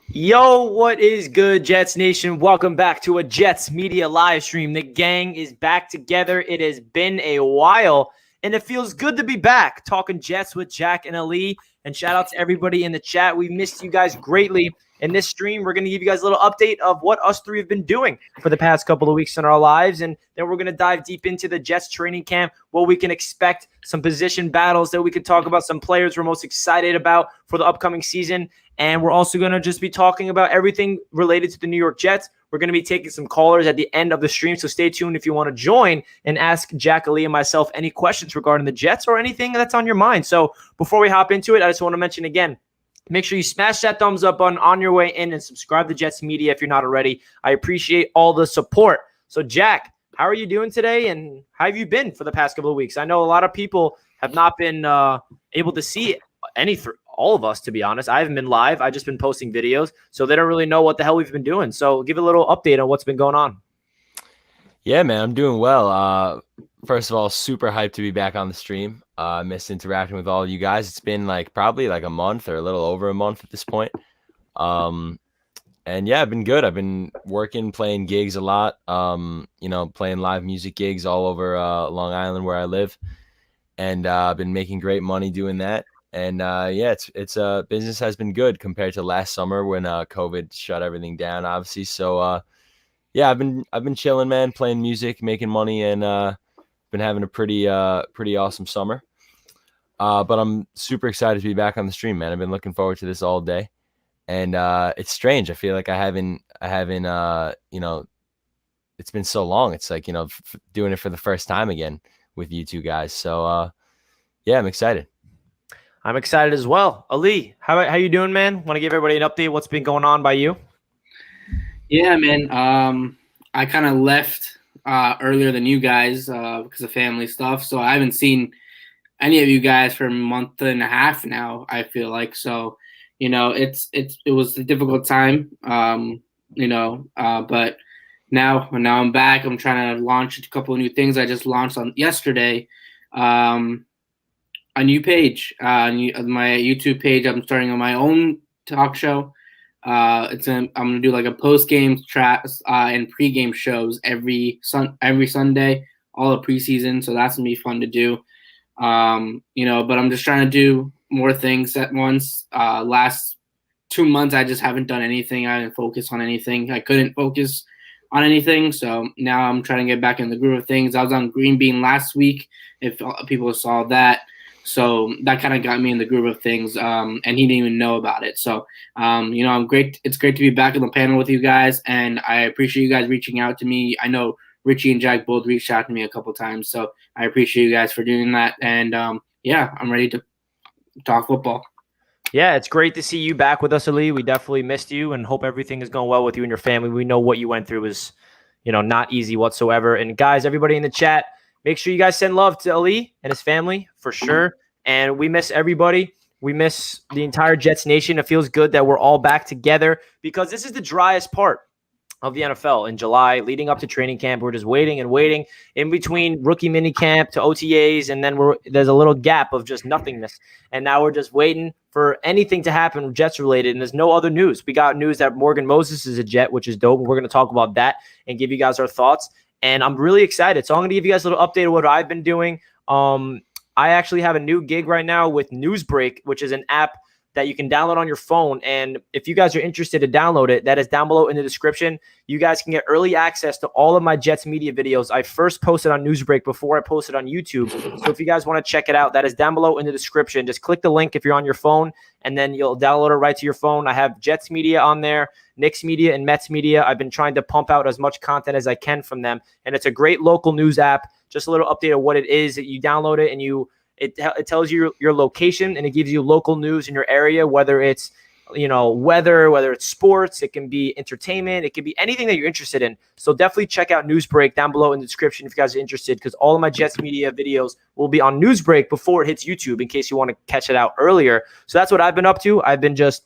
Yo, what is good, Jets Nation? Welcome back to a Jets Media Livestream. The gang is back together. It has been a while, and it feels good to be back talking Jets with Jack and Ali. And shout out to everybody in the chat. We missed you guys greatly. In this stream, we're going to give you guys a little update of what us three have been doing for the past couple of weeks in our lives. And then we're going to dive deep into the Jets training camp, what we can expect, some position battles that we can talk about, some players we're most excited about for the upcoming season. And we're also going to just be talking about everything related to the New York Jets. We're going to be taking some callers at the end of the stream, so stay tuned if you want to join and ask Jack, Ali, and myself any questions regarding the Jets or anything that's on your mind. So before we hop into it, I just want to mention again, make sure you smash that thumbs up button on your way in and subscribe to Jets Media if you're not already. I appreciate all the support. So, Jack, how are you doing today, and how have you been for the past couple of weeks? I know a lot of people have not been able to see all of us, to be honest. I haven't been live. I've just been posting videos, so they don't really know what the hell we've been doing. So give a little update on what's been going on. Yeah, man, I'm doing well. First of all, super hyped to be back on the stream. I missed interacting with all of you guys. It's been probably a month or a little over a month at this point. And yeah, I've been good. I've been working, playing gigs a lot, playing live music gigs all over Long Island where I live. And I've been making great money doing that. And it's business has been good compared to last summer when COVID shut everything down, obviously. So yeah, I've been chilling, man, playing music, making money, and been having a pretty awesome summer. But I'm super excited to be back on the stream, man. I've been looking forward to this all day, and it's strange. I feel like I haven't it's been so long. It's like doing it for the first time again with you two guys. So yeah, I'm excited. I'm excited as well. Ali, how you doing, man? Want to give everybody an update? What's been going on by you? Yeah, man. I kind of left earlier than you guys because of family stuff. So I haven't seen any of you guys for a month and a half now, I feel like. So, it was a difficult time, but now I'm back. I'm trying to launch a couple of new things. I just launched on yesterday. A new page, my YouTube page. I'm starting on my own talk show. I'm gonna do a post-game and pre-game shows every Sunday, all the preseason. So that's gonna be fun to do. But I'm just trying to do more things at once. Last 2 months, I just haven't done anything. I didn't focus on anything. I couldn't focus on anything. So now I'm trying to get back in the groove of things. I was on Green Bean last week, if people saw that. So that kind of got me in the groove of things, and he didn't even know about it. So, I'm great. It's great to be back on the panel with you guys, and I appreciate you guys reaching out to me. I know Richie and Jack both reached out to me a couple times, so I appreciate you guys for doing that. And I'm ready to talk football. Yeah, it's great to see you back with us, Ali. We definitely missed you, and hope everything is going well with you and your family. We know what you went through was, not easy whatsoever. And guys, everybody in the chat, make sure you guys send love to Ali and his family for sure. And we miss everybody. We miss the entire Jets Nation. It feels good that we're all back together because this is the driest part of the NFL in July, leading up to training camp. We're just waiting and waiting in between rookie mini camp to OTAs, and then there's a little gap of just nothingness. And now we're just waiting for anything to happen Jets related, and there's no other news. We got news that Morgan Moses is a Jet, which is dope. We're going to talk about that and give you guys our thoughts. And I'm really excited. So I'm going to give you guys a little update of what I've been doing. I actually have a new gig right now with Newsbreak, which is an app that you can download on your phone. And if you guys are interested to download it, that is down below in the description. You guys can get early access to all of my Jets media videos. I first posted on Newsbreak before I posted on YouTube. So if you guys want to check it out, that is down below in the description. Just click the link if you're on your phone, and then you'll download it right to your phone. I have Jets media on there, Knicks media, and Mets media. I've been trying to pump out as much content as I can from them. And it's a great local news app. Just a little update of what it is. You download it and it tells you your location, and it gives you local news in your area, whether it's weather, whether it's sports, it can be entertainment, it can be anything that you're interested in. So definitely check out Newsbreak down below in the description if you guys are interested, because all of my Jets media videos will be on Newsbreak before it hits YouTube in case you want to catch it out earlier. So that's what I've been up to. I've been just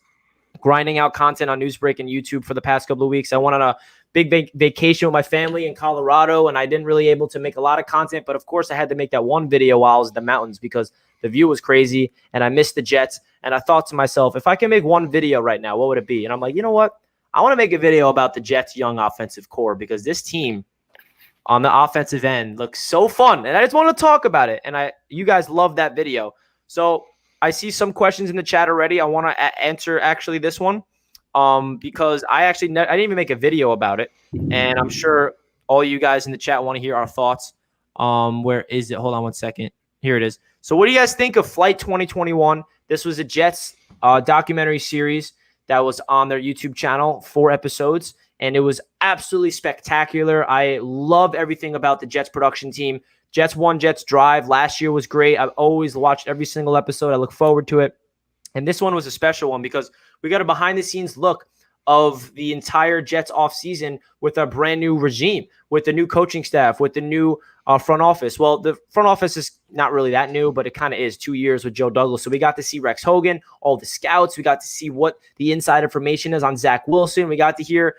grinding out content on Newsbreak and YouTube for the past couple of weeks. I went on a big vacation with my family in Colorado, and I didn't really able to make a lot of content, but of course I had to make that one video while I was in the mountains because the view was crazy and I missed the Jets. And I thought to myself, if I can make one video right now, what would it be? And I'm like, you know what? I want to make a video about the Jets' young offensive core because this team on the offensive end looks so fun. And I just want to talk about it. And you guys love that video. So I see some questions in the chat already. I want to answer actually this one because I didn't even make a video about it. And I'm sure all you guys in the chat want to hear our thoughts. Where is it? Hold on one second. Here it is. So what do you guys think of Flight 2021? This was a Jets documentary series that was on their YouTube channel, 4 episodes, and it was absolutely spectacular. I love everything about the Jets production team. Jets One, Jets Drive last year was great. I've always watched every single episode. I look forward to it. And this one was a special one because we got a behind-the-scenes look of the entire Jets offseason with a brand new regime, with the new coaching staff, with the new front office. Well, the front office is not really that new, but it kind of is 2 years with Joe Douglas. So we got to see Rex Hogan, all the scouts. We got to see what the inside information is on Zach Wilson. We got to hear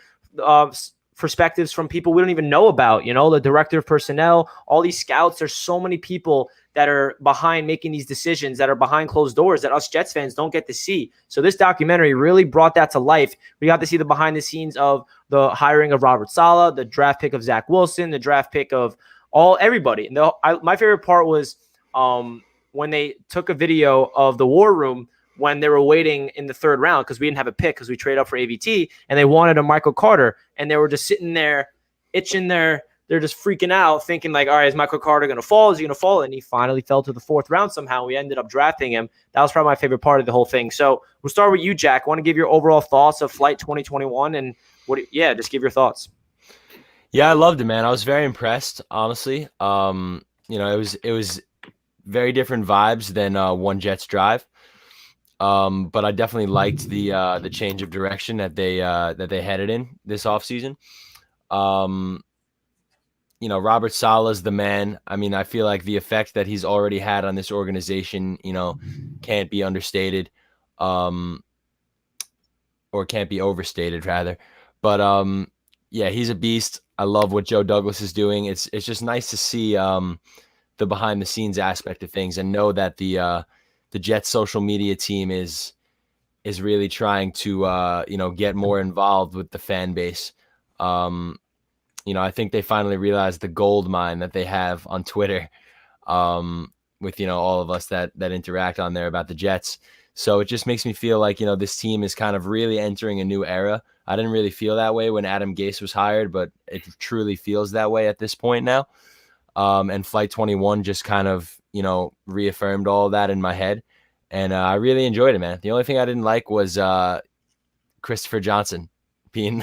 perspectives from people we don't even know about, the director of personnel, all these scouts. There's so many people that are behind making these decisions, that are behind closed doors that us Jets fans don't get to see. So this documentary really brought that to life. We got to see the behind the scenes of the hiring of Robert Saleh, the draft pick of Zach Wilson, the draft pick of everybody. My favorite part was when they took a video of the war room when they were waiting in the 3rd round because we didn't have a pick because we traded up for AVT, and they wanted a Michael Carter, and they were just sitting there itching they're just freaking out, thinking like, all right, is Michael Carter going to fall? Is he going to fall? And he finally fell to the 4th round somehow. We ended up drafting him. That was probably my favorite part of the whole thing. So we'll start with you, Jack. I want to give your overall thoughts of Flight 2021 and just give your thoughts. Yeah, I loved it, man. I was very impressed, honestly. It was very different vibes than One Jets Drive. But I definitely liked the change of direction that they headed in this offseason. Robert Saleh's the man. I mean, I feel like the effect that he's already had on this organization, can't be understated, or can't be overstated rather. But yeah, he's a beast. I love what Joe Douglas is doing. It's just nice to see the behind the scenes aspect of things and know that the Jets social media team is really trying to get more involved with the fan base. I think they finally realized the gold mine that they have on Twitter, with all of us that interact on there about the Jets. So it just makes me feel like this team is kind of really entering a new era. I didn't really feel that way when Adam Gase was hired, but it truly feels that way at this point now. And Flight 21 just kind of reaffirmed all of that in my head, and I really enjoyed it, man. The only thing I didn't like was Christopher Johnson being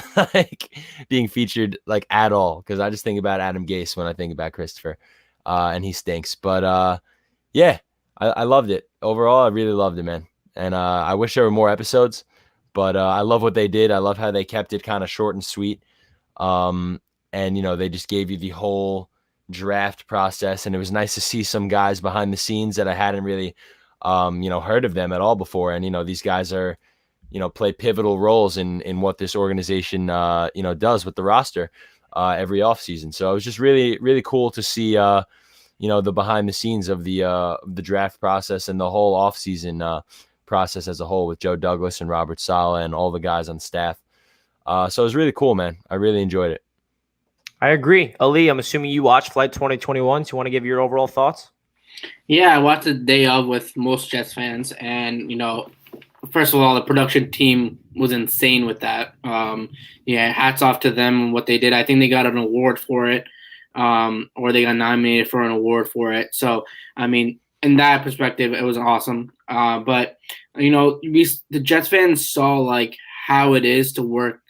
featured at all, because I just think about Adam Gase when I think about Christopher, and he stinks. But yeah, I loved it overall. I really loved it, man. And I wish there were more episodes, but I love what they did. I love how they kept it kind of short and sweet, and they just gave you the whole draft process, and it was nice to see some guys behind the scenes that I hadn't really heard of them at all before. And these guys are play pivotal roles in what this organization does with the roster every offseason. So it was just really, really cool to see the behind the scenes of the draft process and the whole offseason process as a whole with Joe Douglas and Robert Saleh and all the guys on staff. So it was really cool, man. I really enjoyed it. I agree. Ali, I'm assuming you watched Flight 2021. So you want to give your overall thoughts? Yeah, I watched the day of with most Jets fans, and first of all, the production team was insane with that. Hats off to them and what they did. I think they got an award for it, or they got nominated for an award for it. So, I mean, in that perspective, it was awesome. But the Jets fans saw how it is to work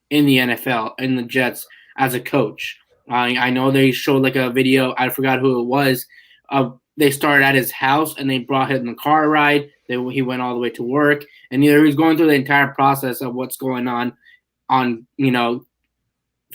in the NFL, in the Jets as a coach. I know they showed a video. I forgot who it was. They started at his house and they brought him the car ride He went all the way to work, and he was going through the entire process of what's going on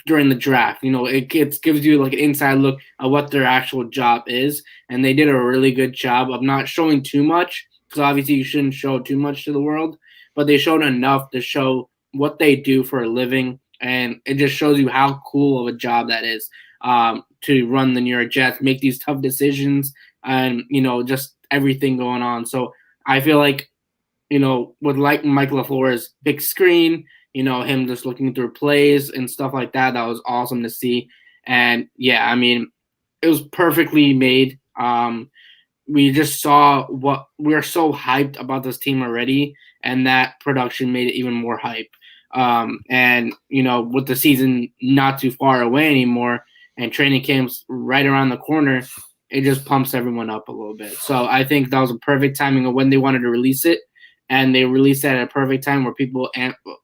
during the draft. It gives you like an inside look at what their actual job is, and they did a really good job of not showing too much, because obviously you shouldn't show too much to the world, but they showed enough to show what they do for a living, and it just shows you how cool of a job that is, to run the New York Jets, make these tough decisions, and just everything going on. So I feel like with like Mike LaFleur's big screen, him just looking through plays and stuff like that, that was awesome to see. And yeah, I mean, it was perfectly made. We just saw what we're so hyped about this team already, and that production made it even more hype. And with the season not too far away anymore, and training camps right around the corner, it just pumps everyone up a little bit. So I think that was a perfect timing of when they wanted to release it, and they released it at a perfect time where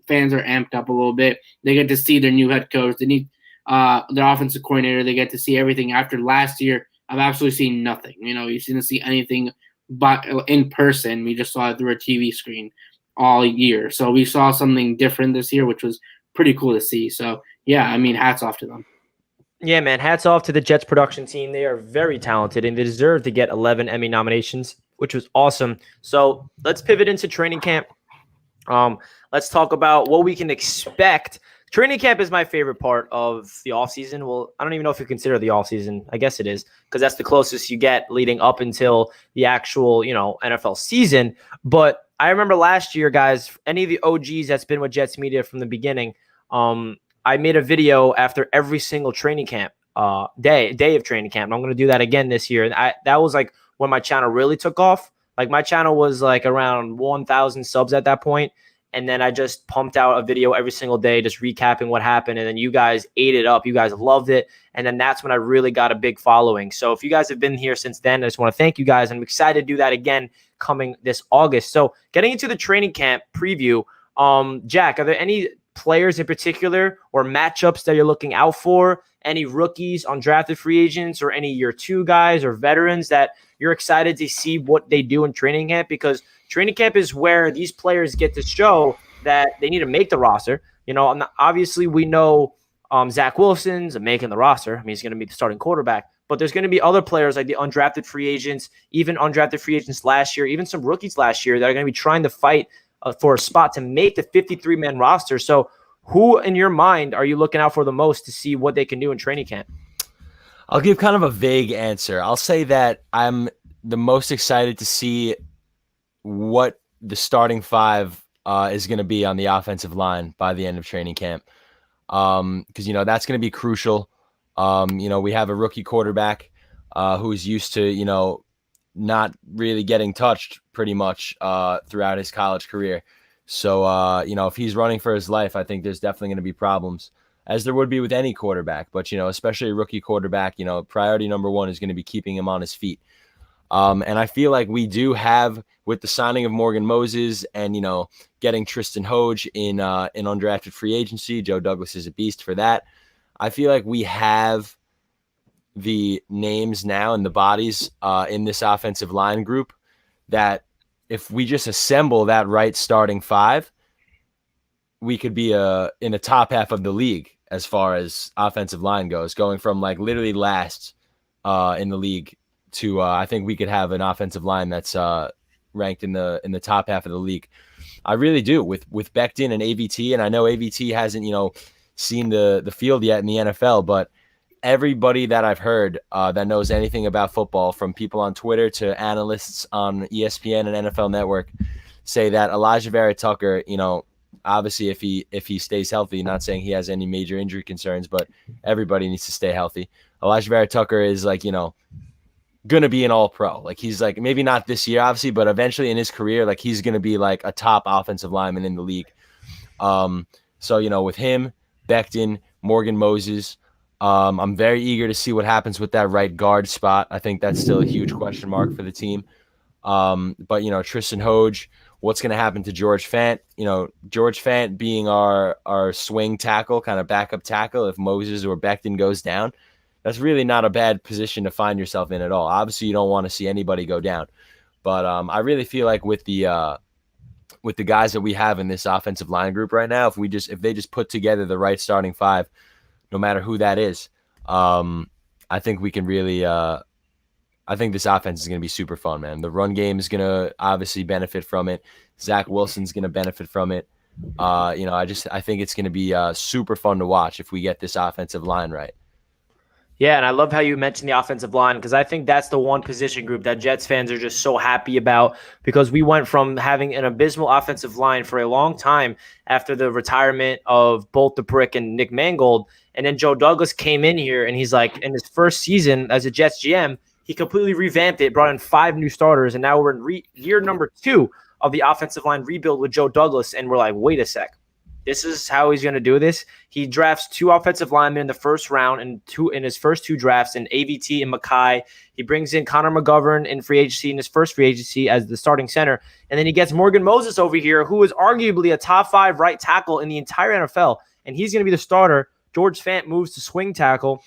fans are amped up a little bit. They get to see their new head coach. They need their offensive coordinator. They get to see everything. After last year, I've absolutely seen nothing. You didn't see anything but in person. We just saw it through a TV screen all year. So we saw something different this year, which was pretty cool to see. So yeah, I mean, hats off to them. Yeah, man. Hats off to the Jets production team. They are very talented, and they deserve to get 11 Emmy nominations, which was awesome. So let's pivot into training camp. Let's talk about what we can expect. Training camp is my favorite part of the offseason. Well, I don't even know if you consider the offseason. I guess it is, because that's the closest you get leading up until the actual, NFL season. But I remember last year, guys, any of the OGs that's been with Jets Media from the beginning, I made a video after every single training camp day of training camp. And I'm going to do that again this year. And that was like when my channel really took off. Like my channel was like around 1,000 subs at that point. And then I just pumped out a video every single day, just recapping what happened. And then you guys ate it up. You guys loved it. And then that's when I really got a big following. So if you guys have been here since then, I just want to thank you guys. I'm excited to do that again coming this August. So getting into the training camp preview, Jack, are there any players in particular or matchups that you're looking out for? Any rookies, undrafted free agents, or any year two guys or veterans that you're excited to see what they do in training camp? Because training camp is where these players get to show that they need to make the roster. Obviously we know Zach Wilson's making the roster. I mean, he's going to be the starting quarterback, but there's going to be other players like the undrafted free agents, even undrafted free agents last year, even some rookies last year that are going to be trying to fight for a spot to make the 53-man roster. So who in your mind are you looking out for the most to see what they can do in training camp? I'll give kind of a vague answer. I'll say that I'm the most excited to see what the starting five is going to be on the offensive line by the end of training camp. Because, that's going to be crucial. We have a rookie quarterback who's used to, not really getting touched pretty much throughout his college career. So, if he's running for his life, I think there's definitely going to be problems, as there would be with any quarterback. But, especially a rookie quarterback, priority number one is going to be keeping him on his feet. And I feel like we do have, with the signing of Morgan Moses and, getting Tristan Hoge in undrafted free agency, Joe Douglas is a beast for that. I feel like we have the names now and the bodies in this offensive line group that if we just assemble that right starting five, we could be in the top half of the league as far as offensive line goes, going from like literally last in the league to I think we could have an offensive line that's ranked in the top half of the league. I really do with Becton and AVT, and I know AVT hasn't seen the field yet in the NFL, but everybody that I've heard that knows anything about football, from people on Twitter to analysts on ESPN and NFL Network, say that Elijah Vera Tucker, obviously if he stays healthy, not saying he has any major injury concerns, but everybody needs to stay healthy. Elijah Vera Tucker is like, going to be an all-pro. Like he's like, maybe not this year, obviously, but eventually in his career, like he's going to be like a top offensive lineman in the league. So, with him, Becton, Morgan Moses, I'm very eager to see what happens with that right guard spot. I think that's still a huge question mark for the team. But Tristan Hoge, what's going to happen to George Fant? George Fant being our swing tackle, kind of backup tackle if Moses or Becton goes down. That's really not a bad position to find yourself in at all. Obviously, you don't want to see anybody go down. But I really feel like with the guys that we have in this offensive line group right now, if they just put together the right starting five, no matter who that is, I think we can really. I think this offense is going to be super fun, man. The run game is going to obviously benefit from it. Zach Wilson's going to benefit from it. I think it's going to be super fun to watch if we get this offensive line right. Yeah, and I love how you mentioned the offensive line because I think that's the one position group that Jets fans are just so happy about because we went from having an abysmal offensive line for a long time after the retirement of both the Brick and Nick Mangold. And then Joe Douglas came in here and he's like, in his first season as a Jets GM, he completely revamped it, brought in 5 new starters, and now we're in year number 2 of the offensive line rebuild with Joe Douglas. And we're like, wait a sec. This is how he's going to do this. He drafts 2 offensive linemen in the first round and 2 in his first 2 drafts, in AVT and Mackay. He brings in Connor McGovern in free agency, in his first free agency as the starting center. And then he gets Morgan Moses over here, who is arguably a top 5 right tackle in the entire NFL. And he's going to be the starter. George Fant moves to swing tackle.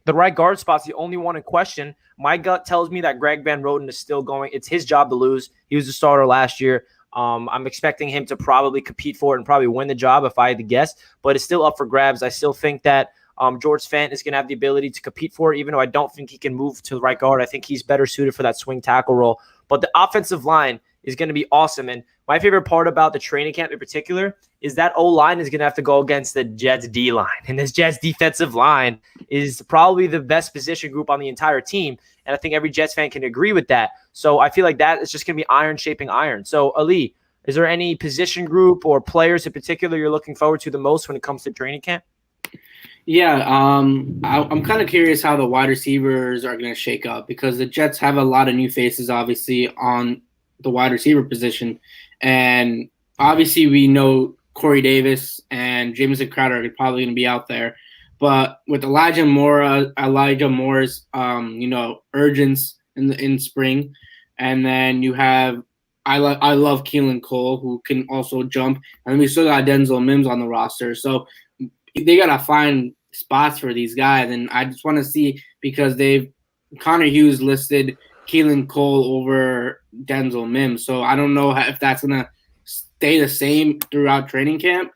The right guard spot's the only one in question. My gut tells me that Greg Van Roten is still going. It's his job to lose. He was the starter last year. I'm expecting him to probably compete for it and probably win the job if I had to guess, but it's still up for grabs. I still think that George Fant is going to have the ability to compete for it, even though I don't think he can move to the right guard. I think he's better suited for that swing tackle role. But the offensive line is going to be awesome. And my favorite part about the training camp in particular is that O-line is going to have to go against the Jets D-line. And this Jets defensive line is probably the best position group on the entire team. And I think every Jets fan can agree with that. So I feel like that is just going to be iron shaping iron. So, Ali, is there any position group or players in particular you're looking forward to the most when it comes to training camp? Yeah, I'm kind of curious how the wide receivers are going to shake up because the Jets have a lot of new faces, obviously, on the wide receiver position. And obviously we know Corey Davis and Jamison Crowder are probably going to be out there. But with Elijah Moore's, urgence in spring, and then you have I love Keelan Cole, who can also jump, and we still got Denzel Mims on the roster. So they gotta find spots for these guys, and I just want to see because Connor Hughes listed Keelan Cole over Denzel Mims, so I don't know if that's gonna stay the same throughout training camp.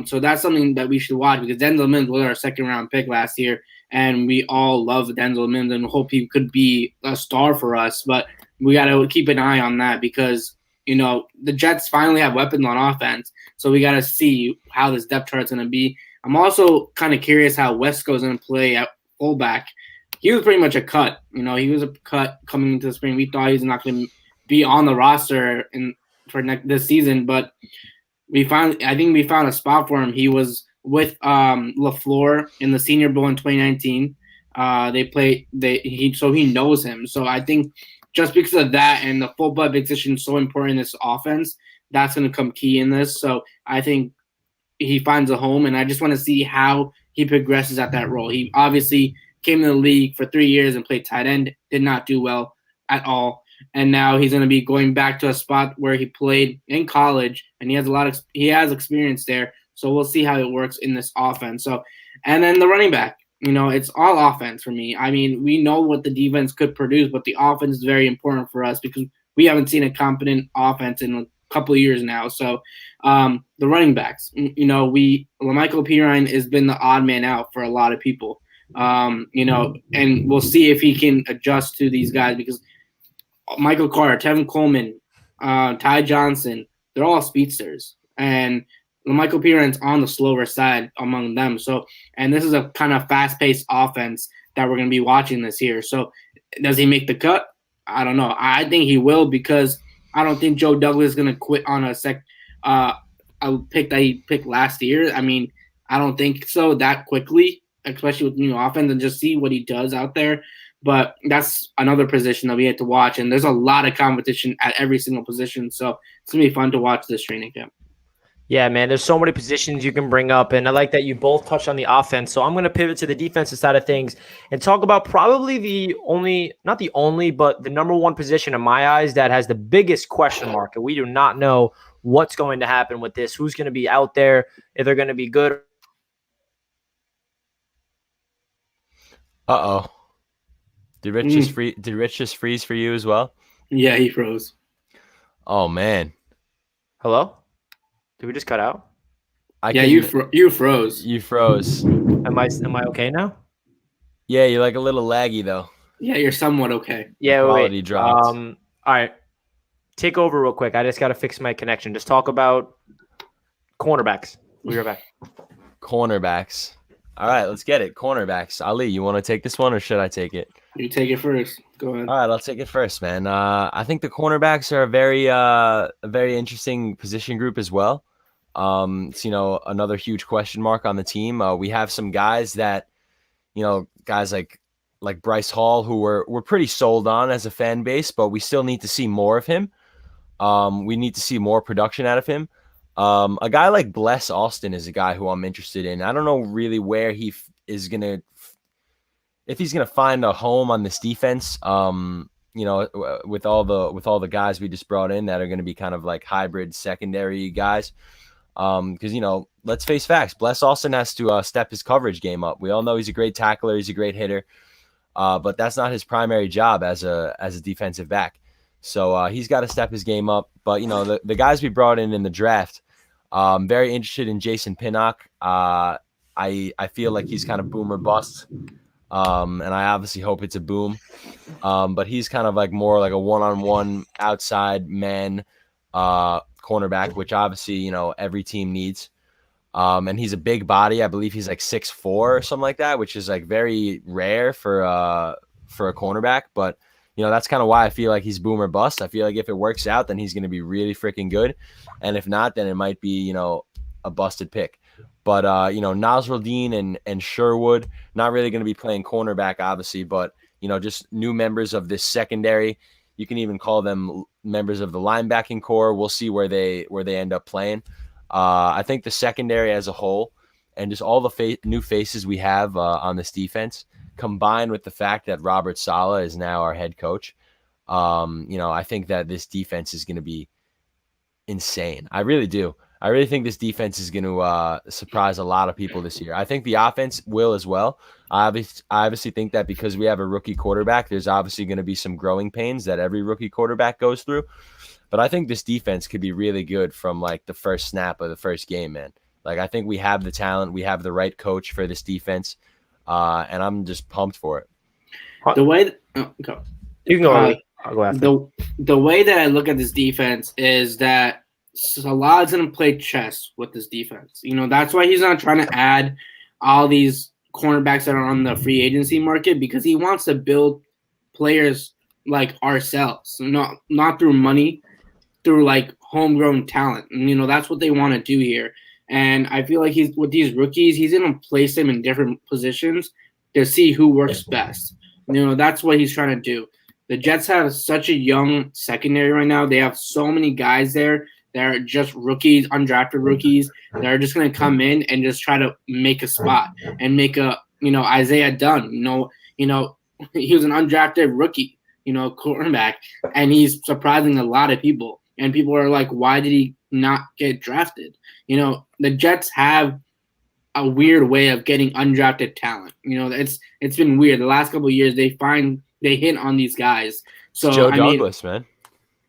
So that's something that we should watch because Denzel Mims was our 2nd-round pick last year, and we all love Denzel Mims and hope he could be a star for us. But we got to keep an eye on that because, the Jets finally have weapons on offense. So we got to see how this depth chart is going to be. I'm also kind of curious how Wesco's going to play at fullback. He was pretty much a cut. He was a cut coming into the spring. We thought he was not going to be on the roster for this season, but I think we found a spot for him. He was with LaFleur in the Senior Bowl in 2019. So he knows him. So I think just because of that and the fullback position is so important in this offense, that's going to come key in this. So I think he finds a home, and I just want to see how he progresses at that role. He obviously came to the league for 3 years and played tight end, did not do well at all. And now he's going to be going back to a spot where he played in college, and he has experience there. So we'll see how it works in this offense. So, and then the running back, it's all offense for me. I mean, we know what the defense could produce, but the offense is very important for us because we haven't seen a competent offense in a couple of years now. So, the running backs, La'Mical Pirine has been the odd man out for a lot of people. And we'll see if he can adjust to these guys because Michael Carter, Tevin Coleman, Ty Johnson, they're all speedsters. And Michael Piran's on the slower side among them. So, and this is a kind of fast-paced offense that we're going to be watching this year. So, does he make the cut? I don't know. I think he will because I don't think Joe Douglas is going to quit on a pick that he picked last year. I mean, I don't think so that quickly, especially with new offense, and just see what he does out there. But that's another position that we have to watch, and there's a lot of competition at every single position. So it's going to be fun to watch this training camp. Yeah, man, there's so many positions you can bring up, and I like that you both touched on the offense. So I'm going to pivot to the defensive side of things and talk about probably not the only, but the number one position in my eyes that has the biggest question mark, and we do not know what's going to happen with this, who's going to be out there, if they're going to be good. Uh-oh. Did Rich just freeze for you as well? Yeah, he froze. Oh man, Hello? Did we just cut out? Yeah, you froze. You froze. Am I okay now? Yeah, you're like a little laggy though. Yeah, you're somewhat okay. Yeah, Quality wait. dropped. All right. Take over real quick. I just got to fix my connection. Just talk about cornerbacks. We'll be right back. Cornerbacks. All right, let's get it. Cornerbacks. Ali, you want to take this one or should I take it? You take it first. Go ahead. All right, I'll take it first, man. I think the cornerbacks are a very interesting position group as well. It's, another huge question mark on the team. We have some guys that, guys like Bryce Hall, who we're pretty sold on as a fan base, but we still need to see more of him. We need to see more production out of him. A guy like Bless Austin is a guy who I'm interested in. I don't know really where he is gonna, if he's gonna find a home on this defense. With all the guys we just brought in that are gonna be kind of like hybrid secondary guys. Because let's face facts. Bless Austin has to step his coverage game up. We all know he's a great tackler. He's a great hitter. But that's not his primary job as a defensive back. So he's got to step his game up. But the guys we brought in the draft, very interested in Jason Pinnock. I feel like he's kind of boom or bust, and I obviously hope it's a boom. But he's kind of like more like a one-on-one outside man cornerback, which obviously every team needs. And he's a big body. I believe he's like 6'4" or something like that, which is like very rare for a cornerback. But that's kind of why I feel like he's boom or bust. I feel like if it works out, then he's going to be really freaking good, and if not, then it might be a busted pick. But Nasruddin and Sherwood not really going to be playing cornerback, obviously, but just new members of this secondary. You can even call them members of the linebacking core. We'll see where they end up playing. I think the secondary as a whole and just all the new faces we have on this defense, combined with the fact that Robert Saleh is now our head coach, I think that this defense is going to be insane. I really do. I really think this defense is going to surprise a lot of people this year. I think the offense will as well. I obviously think that because we have a rookie quarterback, there's obviously going to be some growing pains that every rookie quarterback goes through. But I think this defense could be really good from like the first snap of the first game, man. Like I think we have the talent, we have the right coach for this defense, and I'm just pumped for it. The way you can go. I'll go after. The way that I look at this defense is that Salah's gonna play chess with this defense. That's why he's not trying to add all these cornerbacks that are on the free agency market, because he wants to build players like ourselves, not through money, through like homegrown talent. And, that's what they want to do here. And I feel like he's with these rookies, he's going to place them in different positions to see who works best. That's what he's trying to do. The Jets have such a young secondary right now. They have so many guys there that are just rookies, undrafted rookies, that are just going to come in and just try to make a spot and make Isaiah Dunn. He was an undrafted rookie, quarterback, and he's surprising a lot of people. And people are like, why did he not get drafted? The Jets have a weird way of getting undrafted talent. It's been weird. The last couple of years, they hit on these guys. So Joe Douglas, man.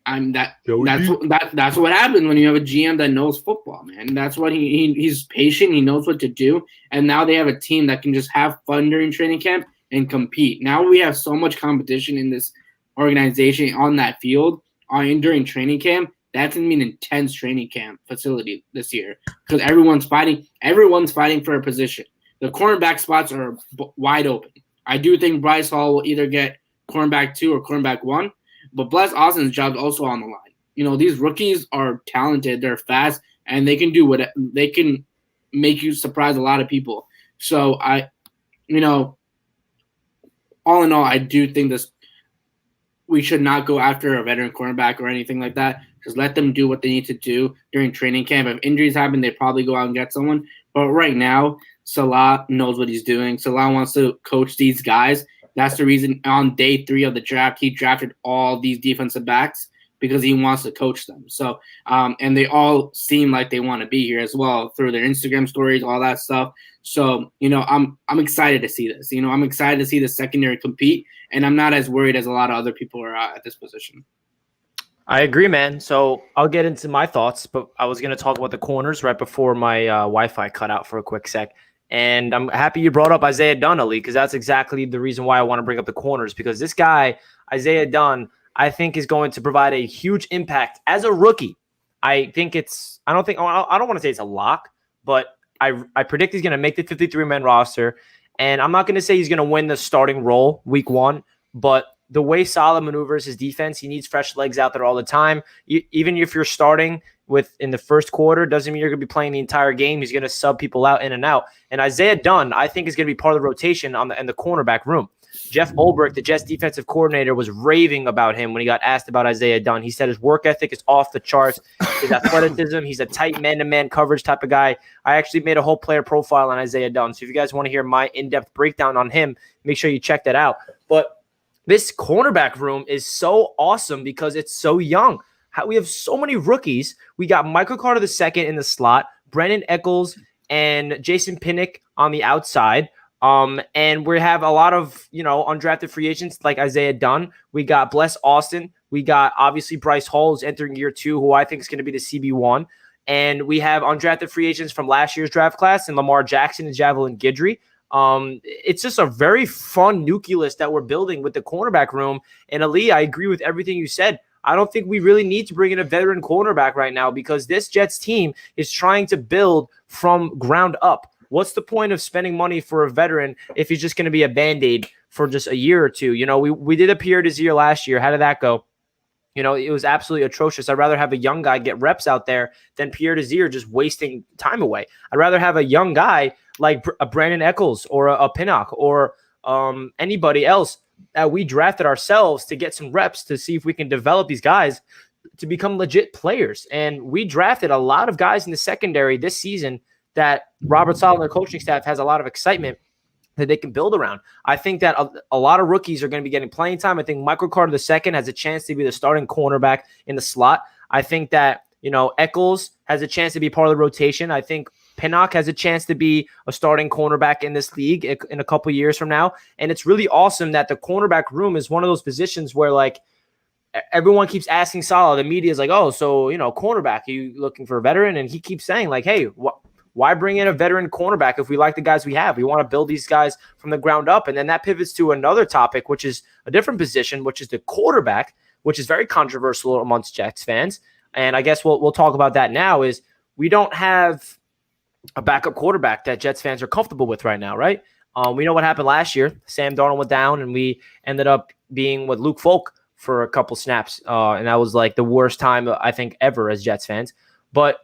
That's what happens when you have a GM that knows football, man. That's what he's patient. He knows what to do. And now they have a team that can just have fun during training camp and compete. Now we have so much competition in this organization on that field during training camp. That's going to be an intense training camp facility this year because everyone's fighting for a position. The cornerback spots are wide open. I do think Bryce Hall will either get cornerback 2 or cornerback 1, but Bless Austin's job is also on the line. These rookies are talented, they're fast, and they can do what they can make you surprise a lot of people. So all in all, I do think we should not go after a veteran cornerback or anything like that. Just let them do what they need to do during training camp. If injuries happen, they probably go out and get someone. But right now, Salah knows what he's doing. Salah wants to coach these guys. That's the reason on day 3 of the draft, he drafted all these defensive backs because he wants to coach them. So, and they all seem like they want to be here as well through their Instagram stories, all that stuff. So, I'm excited to see this. I'm excited to see the secondary compete, and I'm not as worried as a lot of other people are at this position. I agree, man. So I'll get into my thoughts, but I was going to talk about the corners right before my Wi-Fi cut out for a quick sec. And I'm happy you brought up Isaiah Dunn, Ali, because that's exactly the reason why I want to bring up the corners, because this guy, Isaiah Dunn, I think is going to provide a huge impact as a rookie. I don't want to say it's a lock, but I predict he's going to make the 53-man roster. And I'm not going to say he's going to win the starting role week one, but the way Salah maneuvers his defense, he needs fresh legs out there all the time. Even if you're starting in the first quarter, doesn't mean you're going to be playing the entire game. He's going to sub people out in and out. And Isaiah Dunn, I think, is going to be part of the rotation in the cornerback room. Jeff Ulbrich, the Jets defensive coordinator, was raving about him when he got asked about Isaiah Dunn. He said his work ethic is off the charts. His athleticism, he's a tight man-to-man coverage type of guy. I actually made a whole player profile on Isaiah Dunn. So if you guys want to hear my in-depth breakdown on him, make sure you check that out. But this cornerback room is so awesome because it's so young. We have so many rookies. We got Michael Carter II in the slot, Brandon Eccles, and Jason Pinnock on the outside. And we have a lot of, undrafted free agents like Isaiah Dunn. We got Bless Austin. We got obviously Bryce Hall, who's entering year 2, who I think is going to be the CB1. And we have undrafted free agents from last year's draft class and Lamar Jackson and Javelin Guidry. It's just a very fun nucleus that we're building with the cornerback room. And Ali, I agree with everything you said. I don't think we really need to bring in a veteran cornerback right now because this Jets team is trying to build from ground up. What's the point of spending money for a veteran if he's just going to be a Band-Aid for just a year or two? We did a Pierre Desir last year. How did that go? It was absolutely atrocious. I'd rather have a young guy get reps out there than Pierre Desir just wasting time away. I'd rather have a young guy like a Brandon Eccles or a Pinnock or anybody else that we drafted ourselves to get some reps to see if we can develop these guys to become legit players. And we drafted a lot of guys in the secondary this season that Robert Saleh and the coaching staff has a lot of excitement that they can build around. I think that a lot of rookies are going to be getting playing time. I think Michael Carter II has a chance to be the starting cornerback in the slot. I think that, Eccles has a chance to be part of the rotation. I think Pinnock has a chance to be a starting cornerback in this league in a couple years from now. And it's really awesome that the cornerback room is one of those positions where, like, everyone keeps asking Saleh. The media is like, oh, so, cornerback, are you looking for a veteran? And he keeps saying, like, hey, why bring in a veteran cornerback if we like the guys we have? We want to build these guys from the ground up. And then that pivots to another topic, which is a different position, which is the quarterback, which is very controversial amongst Jets fans. And I guess we'll talk about that now is we don't have a backup quarterback that Jets fans are comfortable with right now, right? We know what happened last year. Sam Darnold went down, and we ended up being with Luke Falk for a couple snaps. And that was like the worst time, I think, ever as Jets fans. But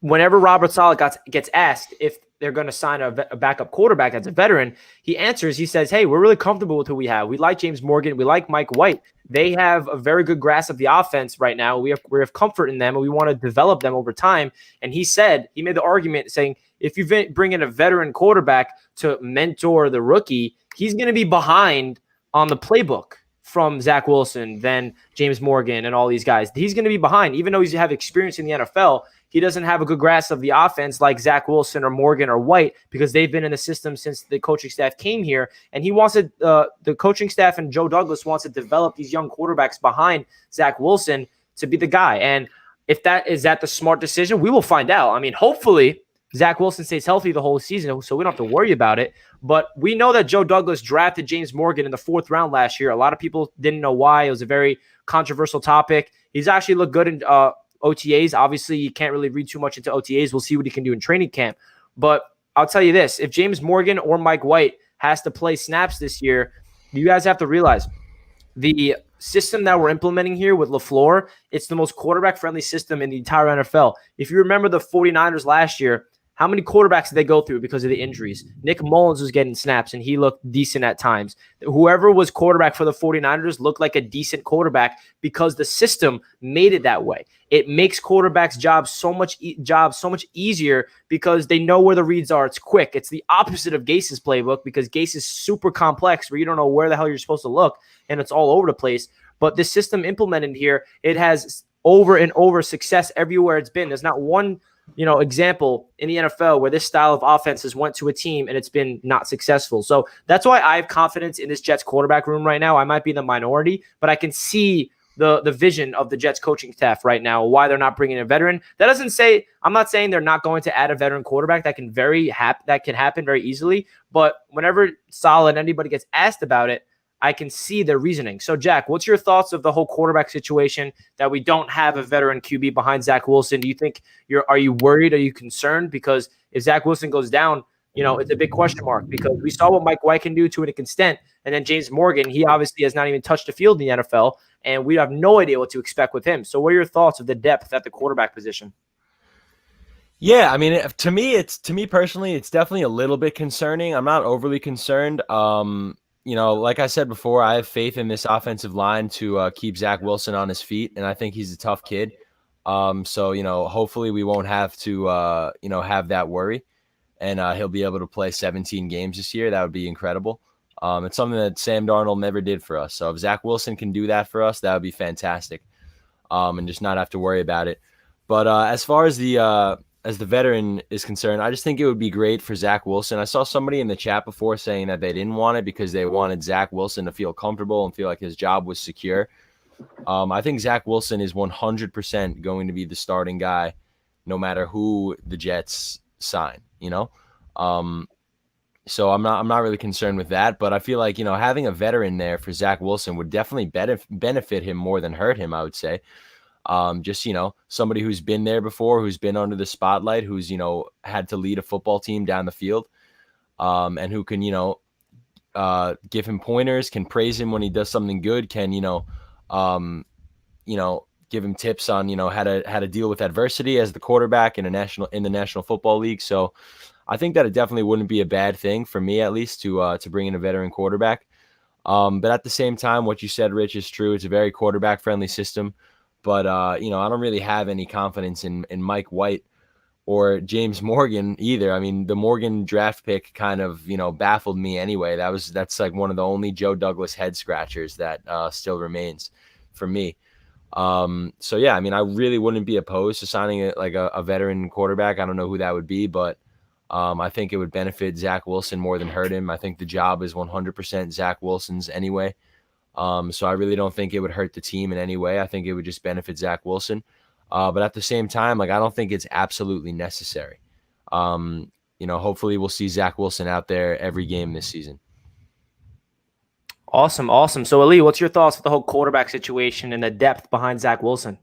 whenever Robert Saleh gets asked if they're going to sign a backup quarterback as a veteran, he answers, he says, hey, we're really comfortable with who we have. We like James Morgan. We like Mike White. They have a very good grasp of the offense right now. We have comfort in them, and we want to develop them over time. And he made the argument saying, if you bring in a veteran quarterback to mentor the rookie, he's going to be behind on the playbook from Zach Wilson, then James Morgan, and all these guys. He's going to be behind. Even though he's have experience in the NFL, he doesn't have a good grasp of the offense like Zach Wilson or Morgan or White because they've been in the system since the coaching staff came here. And he wants to, the coaching staff and Joe Douglas wants to develop these young quarterbacks behind Zach Wilson to be the guy. And if that is the smart decision, we will find out. I mean, hopefully Zach Wilson stays healthy the whole season, so we don't have to worry about it. But we know that Joe Douglas drafted James Morgan in the 4th round last year. A lot of people didn't know why. It was a very controversial topic. He's actually looked good in OTAs. Obviously, you can't really read too much into OTAs. We'll see what he can do in training camp. But I'll tell you this. If James Morgan or Mike White has to play snaps this year, you guys have to realize the system that we're implementing here with LaFleur, it's the most quarterback-friendly system in the entire NFL. If you remember the 49ers last year, how many quarterbacks did they go through because of the injuries? Nick Mullins was getting snaps, and he looked decent at times. Whoever was quarterback for the 49ers looked like a decent quarterback because the system made it that way. It makes quarterbacks' jobs so much easier because they know where the reads are. It's quick. It's the opposite of Gase's playbook because Gase is super complex where you don't know where the hell you're supposed to look, and it's all over the place. But this system implemented here, it has over and over success everywhere it's been. There's not one example in the NFL where this style of offense has went to a team and it's been not successful. So that's why I have confidence in this Jets quarterback room right now. I might be the minority, but I can see the vision of the Jets coaching staff right now, why they're not bringing a veteran. That doesn't say I'm not saying they're not going to add a veteran quarterback. That can happen very easily. But whenever Saleh, anybody gets asked about it, I can see their reasoning. So, Jack, what's your thoughts of the whole quarterback situation that we don't have a veteran QB behind Zach Wilson? Do you think are you worried? Are you concerned? Because if Zach Wilson goes down, it's a big question mark, because we saw what Mike White can do to an extent. And then James Morgan, he obviously has not even touched the field in the NFL, and we have no idea what to expect with him. So what are your thoughts of the depth at the quarterback position? Yeah, I mean, to me personally, it's definitely a little bit concerning. I'm not overly concerned. Like I said before, I have faith in this offensive line to keep Zach Wilson on his feet, and I think he's a tough kid. So hopefully we won't have to have that worry, and he'll be able to play 17 games this year. That would be incredible. It's something that Sam Darnold never did for us. So if Zach Wilson can do that for us, that would be fantastic, and just not have to worry about it. But as far as the veteran is concerned, I just think it would be great for Zach Wilson. I saw somebody in the chat before saying that they didn't want it because they wanted Zach Wilson to feel comfortable and feel like his job was secure. I think Zach Wilson is 100% going to be the starting guy no matter who the Jets sign, So I'm not really concerned with that, but I feel like, having a veteran there for Zach Wilson would definitely benefit him more than hurt him, I would say. Just, somebody who's been there before, who's been under the spotlight, who's, had to lead a football team down the field, and who can, give him pointers, can praise him when he does something good, can, give him tips on, how to deal with adversity as the quarterback in the National Football League. So I think that it definitely wouldn't be a bad thing for me, at least, to bring in a veteran quarterback. But at the same time, what you said, Rich, is true. It's a very quarterback friendly system. But, I don't really have any confidence in Mike White or James Morgan either. I mean, the Morgan draft pick kind of, baffled me anyway. That's like one of the only Joe Douglas head scratchers that still remains for me. So, yeah, I mean, I really wouldn't be opposed to signing a veteran quarterback. I don't know who that would be, but I think it would benefit Zach Wilson more than hurt him. I think the job is 100% Zach Wilson's anyway. So I really don't think it would hurt the team in any way. I think it would just benefit Zach Wilson. But at the same time, I don't think it's absolutely necessary. Hopefully we'll see Zach Wilson out there every game this season. Awesome. So Ali, what's your thoughts on the whole quarterback situation and the depth behind Zach Wilson?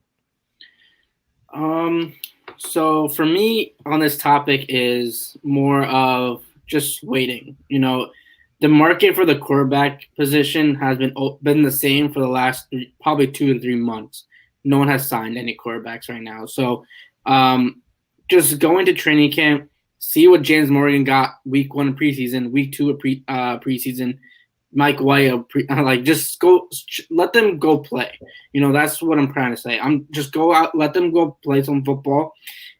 So for me on this topic is more of just waiting. The market for the quarterback position has been the same for the last probably 2 to 3 months. No one has signed any quarterbacks right now. So just go into training camp, see what James Morgan got week 1 of preseason, week 2 of preseason, Mike White, just go, let them go play. That's what I'm trying to say. Just go out, let them go play some football.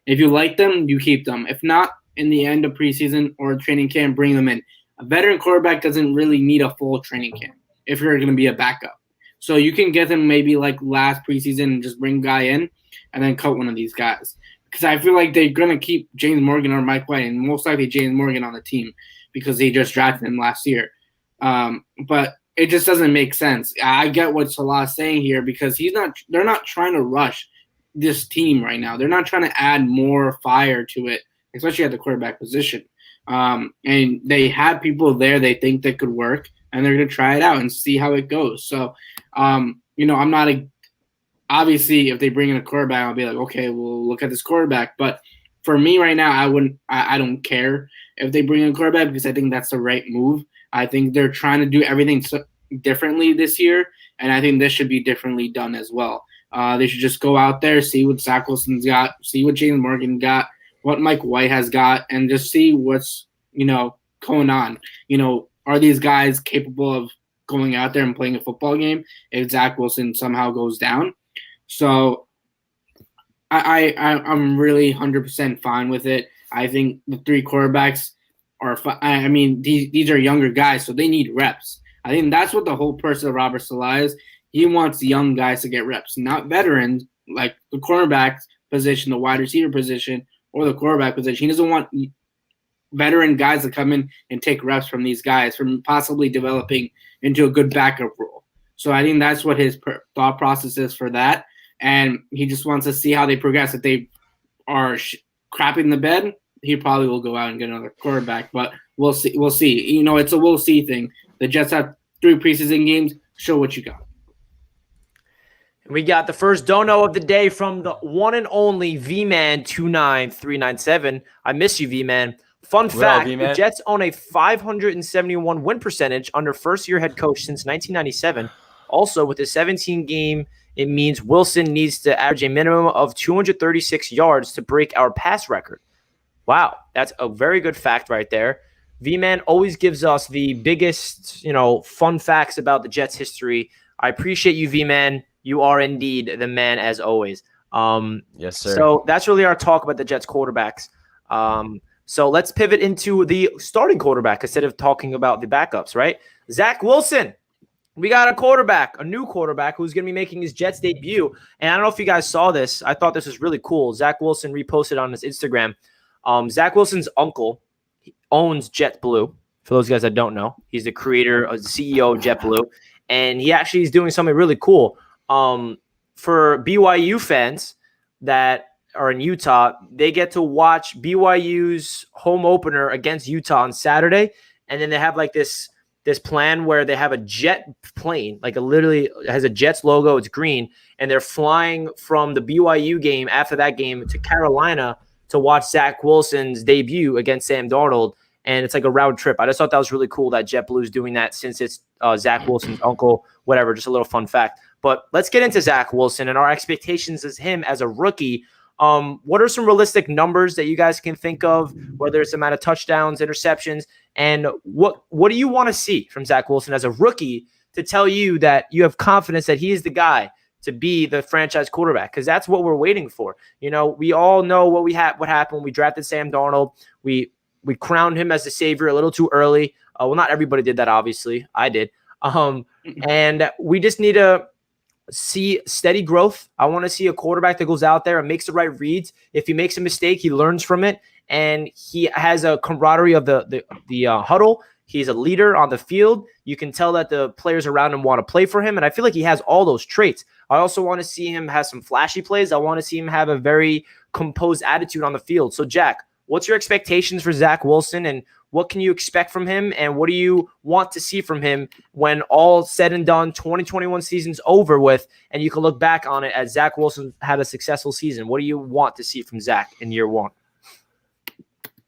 If you like them, you keep them. If not, in the end of preseason or training camp, bring them in. A veteran quarterback doesn't really need a full training camp if you're going to be a backup. So you can get them maybe like last preseason and just bring a guy in and then cut one of these guys. Because I feel like they're going to keep James Morgan or Mike White, and most likely James Morgan on the team because they just drafted him last year. But it just doesn't make sense. I get what Salah's saying here because they're not trying to rush this team right now. They're not trying to add more fire to it, especially at the quarterback position. And they have people there they think that could work, and they're going to try it out and see how it goes. So, I'm not obviously if they bring in a quarterback, I'll be like, okay, we'll look at this quarterback. But for me right now, I don't care if they bring in a quarterback because I think that's the right move. I think they're trying to do everything differently this year, and I think this should be differently done as well. They should just go out there, see what Zach Wilson's got, see what James Morgan got, what Mike White has got, and just see what's, going on. Are these guys capable of going out there and playing a football game if Zach Wilson somehow goes down? So I'm really 100% fine with it. I think the 3 quarterbacks are these are younger guys, so they need reps. I think that's what the whole purpose of Robert Saleh is. He wants young guys to get reps, not veterans like the cornerback position, the wide receiver position, or the quarterback position. He doesn't want veteran guys to come in and take reps from these guys, from possibly developing into a good backup role. So I think that's what his thought process is for that. And he just wants to see how they progress. If they are crapping the bed, he probably will go out and get another quarterback. But we'll see. We'll see. You know, it's a we'll see thing. The Jets have 3 preseason games. Show what you got. We got the first dono of the day from the one and only V-Man29397. I miss you, V-Man. Fun fact, the Jets own a 571 win percentage under first-year head coach since 1997. Also, with a 17-game, it means Wilson needs to average a minimum of 236 yards to break our pass record. Wow, that's a very good fact right there. V-Man always gives us the biggest, fun facts about the Jets' history. I appreciate you, V-Man. You are indeed the man, as always. Yes, sir. So that's really our talk about the Jets quarterbacks. So let's pivot into the starting quarterback instead of talking about the backups, right? Zach Wilson. We got a new quarterback who's going to be making his Jets debut. And I don't know if you guys saw this. I thought this was really cool. Zach Wilson reposted on his Instagram. Zach Wilson's uncle owns JetBlue. For those guys that don't know, he's the creator, the CEO of JetBlue. And he actually is doing something really cool. For BYU fans that are in Utah, they get to watch BYU's home opener against Utah on Saturday. And then they have like this plan where they have a jet plane, like literally has a Jets logo. It's green. And they're flying from the BYU game after that game to Carolina to watch Zach Wilson's debut against Sam Darnold. And it's like a round trip. I just thought that was really cool that JetBlue is doing that since it's Zach Wilson's uncle, whatever, just a little fun fact. But let's get into Zach Wilson and our expectations as him as a rookie. What are some realistic numbers that you guys can think of, whether it's the amount of touchdowns, interceptions, and what do you want to see from Zach Wilson as a rookie to tell you that you have confidence that he is the guy to be the franchise quarterback? Because that's what we're waiting for. We all know what happened when we drafted Sam Darnold. We crowned him as the savior a little too early. Well, not everybody did that, obviously. I did. And we just need to see steady growth. I want to see a quarterback that goes out there and makes the right reads. If he makes a mistake, he learns from it, and he has a camaraderie of the huddle. He's a leader on the field. You can tell that the players around him want to play for him, and I feel like he has all those traits. I also want to see him have some flashy plays. I want to see him have a very composed attitude on the field. So, Jack, what's your expectations for Zach Wilson, and what can you expect from him, and what do you want to see from him when all said and done, 2021 season's over with, and you can look back on it as Zach Wilson had a successful season? What do you want to see from Zach in year one?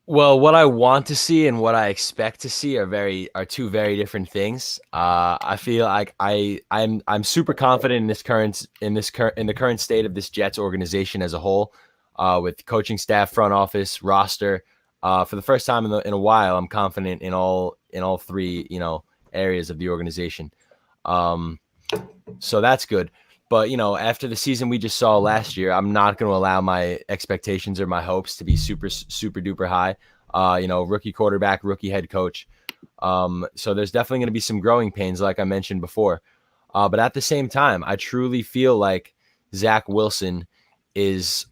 Well, what I want to see and what I expect to see are two very different things. I feel like I'm super confident in the current state of this Jets organization as a whole, with coaching staff, front office, roster. For the first time in a while, I'm confident in all three areas of the organization. So that's good. But after the season we just saw last year, I'm not going to allow my expectations or my hopes to be super duper high. Rookie quarterback, rookie head coach. So there's definitely going to be some growing pains, like I mentioned before. But at the same time, I truly feel like Zach Wilson is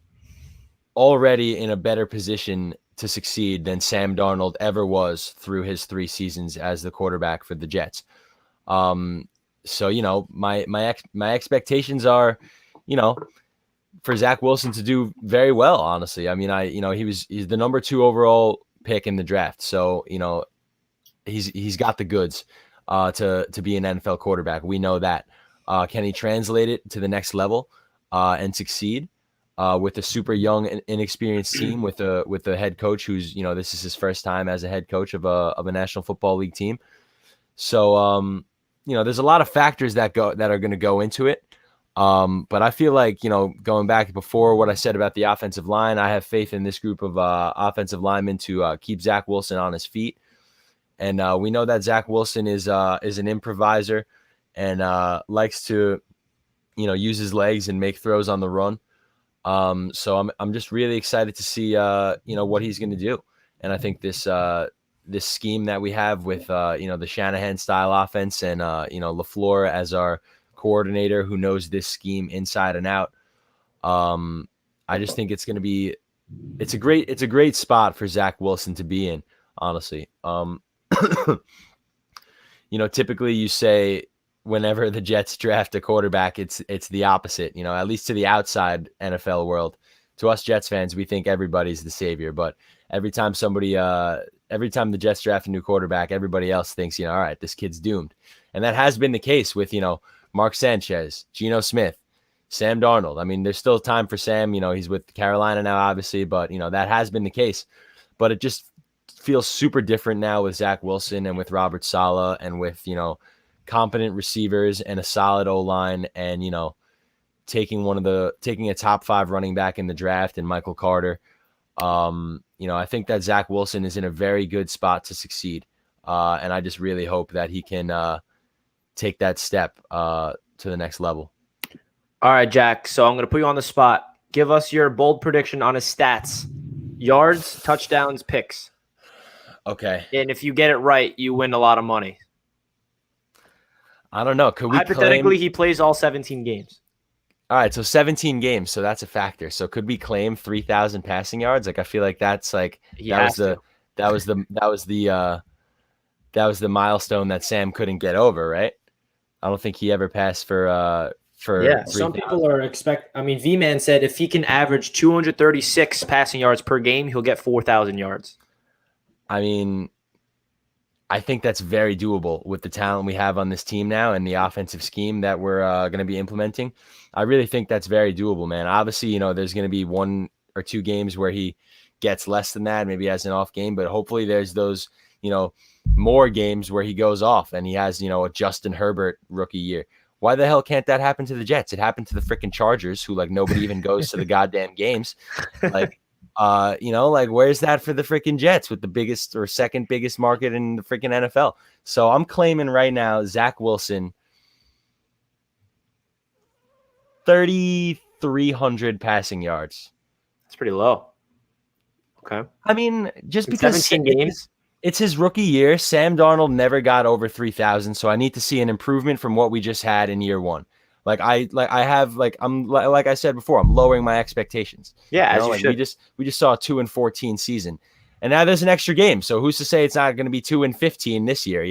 already in a better position to succeed than Sam Darnold ever was through his 3 seasons as the quarterback for the Jets. So my expectations are, for Zach Wilson to do very well. Honestly, I mean, he's the number 2 overall pick in the draft, so he's got the goods to be an NFL quarterback. We know that. Can he translate it to the next level and succeed? With a super young and inexperienced team, with a head coach who's this is his first time as a head coach of a National Football League team. So there's a lot of factors that are going to go into it. But I feel like going back before what I said about the offensive line, I have faith in this group of offensive linemen to keep Zach Wilson on his feet. And we know that Zach Wilson is an improviser and likes to use his legs and make throws on the run. So I'm just really excited to see what he's going to do, and I think this scheme that we have with the Shanahan style offense and LaFleur as our coordinator who knows this scheme inside and out. I just think it's going to be it's a great spot for Zach Wilson to be in, honestly. Typically you say whenever the Jets draft a quarterback, it's the opposite, at least to the outside NFL world. To us Jets fans, we think everybody's the savior, but every time the Jets draft a new quarterback, everybody else thinks, all right, this kid's doomed. And that has been the case with, Mark Sanchez, Geno Smith, Sam Darnold. I mean, there's still time for Sam, he's with Carolina now, obviously, but that has been the case. But it just feels super different now with Zach Wilson and with Robert Saleh and with, competent receivers and a solid O-line and, taking a top 5 running back in the draft and Michael Carter. I think that Zach Wilson is in a very good spot to succeed. And I just really hope that he can take that step to the next level. All right, Jack. So I'm going to put you on the spot. Give us your bold prediction on his stats. Yards, touchdowns, picks. Okay. And if you get it right, you win a lot of money. I don't know. Could we Hypothetically, he plays all 17 games. All right, so 17 games, so that's a factor. So could we claim 3,000 passing yards? Like I feel like that's like that was the milestone that Sam couldn't get over, right? I don't think he ever passed for yeah. Some people are V-Man said if he can average 236 passing yards per game, he'll get 4,000 yards. I mean, I think that's very doable with the talent we have on this team now and the offensive scheme that we're going to be implementing. I really think that's very doable, man. Obviously, there's going to be 1 or 2 games where he gets less than that, maybe has an off game, but hopefully there's those, more games where he goes off and he has, a Justin Herbert rookie year. Why the hell can't that happen to the Jets? It happened to the freaking Chargers, who nobody even goes to the goddamn games. Where's that for the freaking Jets with the biggest or second biggest market in the freaking NFL? So I'm claiming right now, Zach Wilson, 3,300 passing yards. That's pretty low. Okay. I mean, just because 17 games. It's his rookie year. Sam Darnold never got over 3,000, so I need to see an improvement from what we just had in year 1. Like I said before, I'm lowering my expectations. Yeah, as you should. We just saw a 2-14 season, and now there's an extra game. So who's to say it's not going to be 2-15 this year?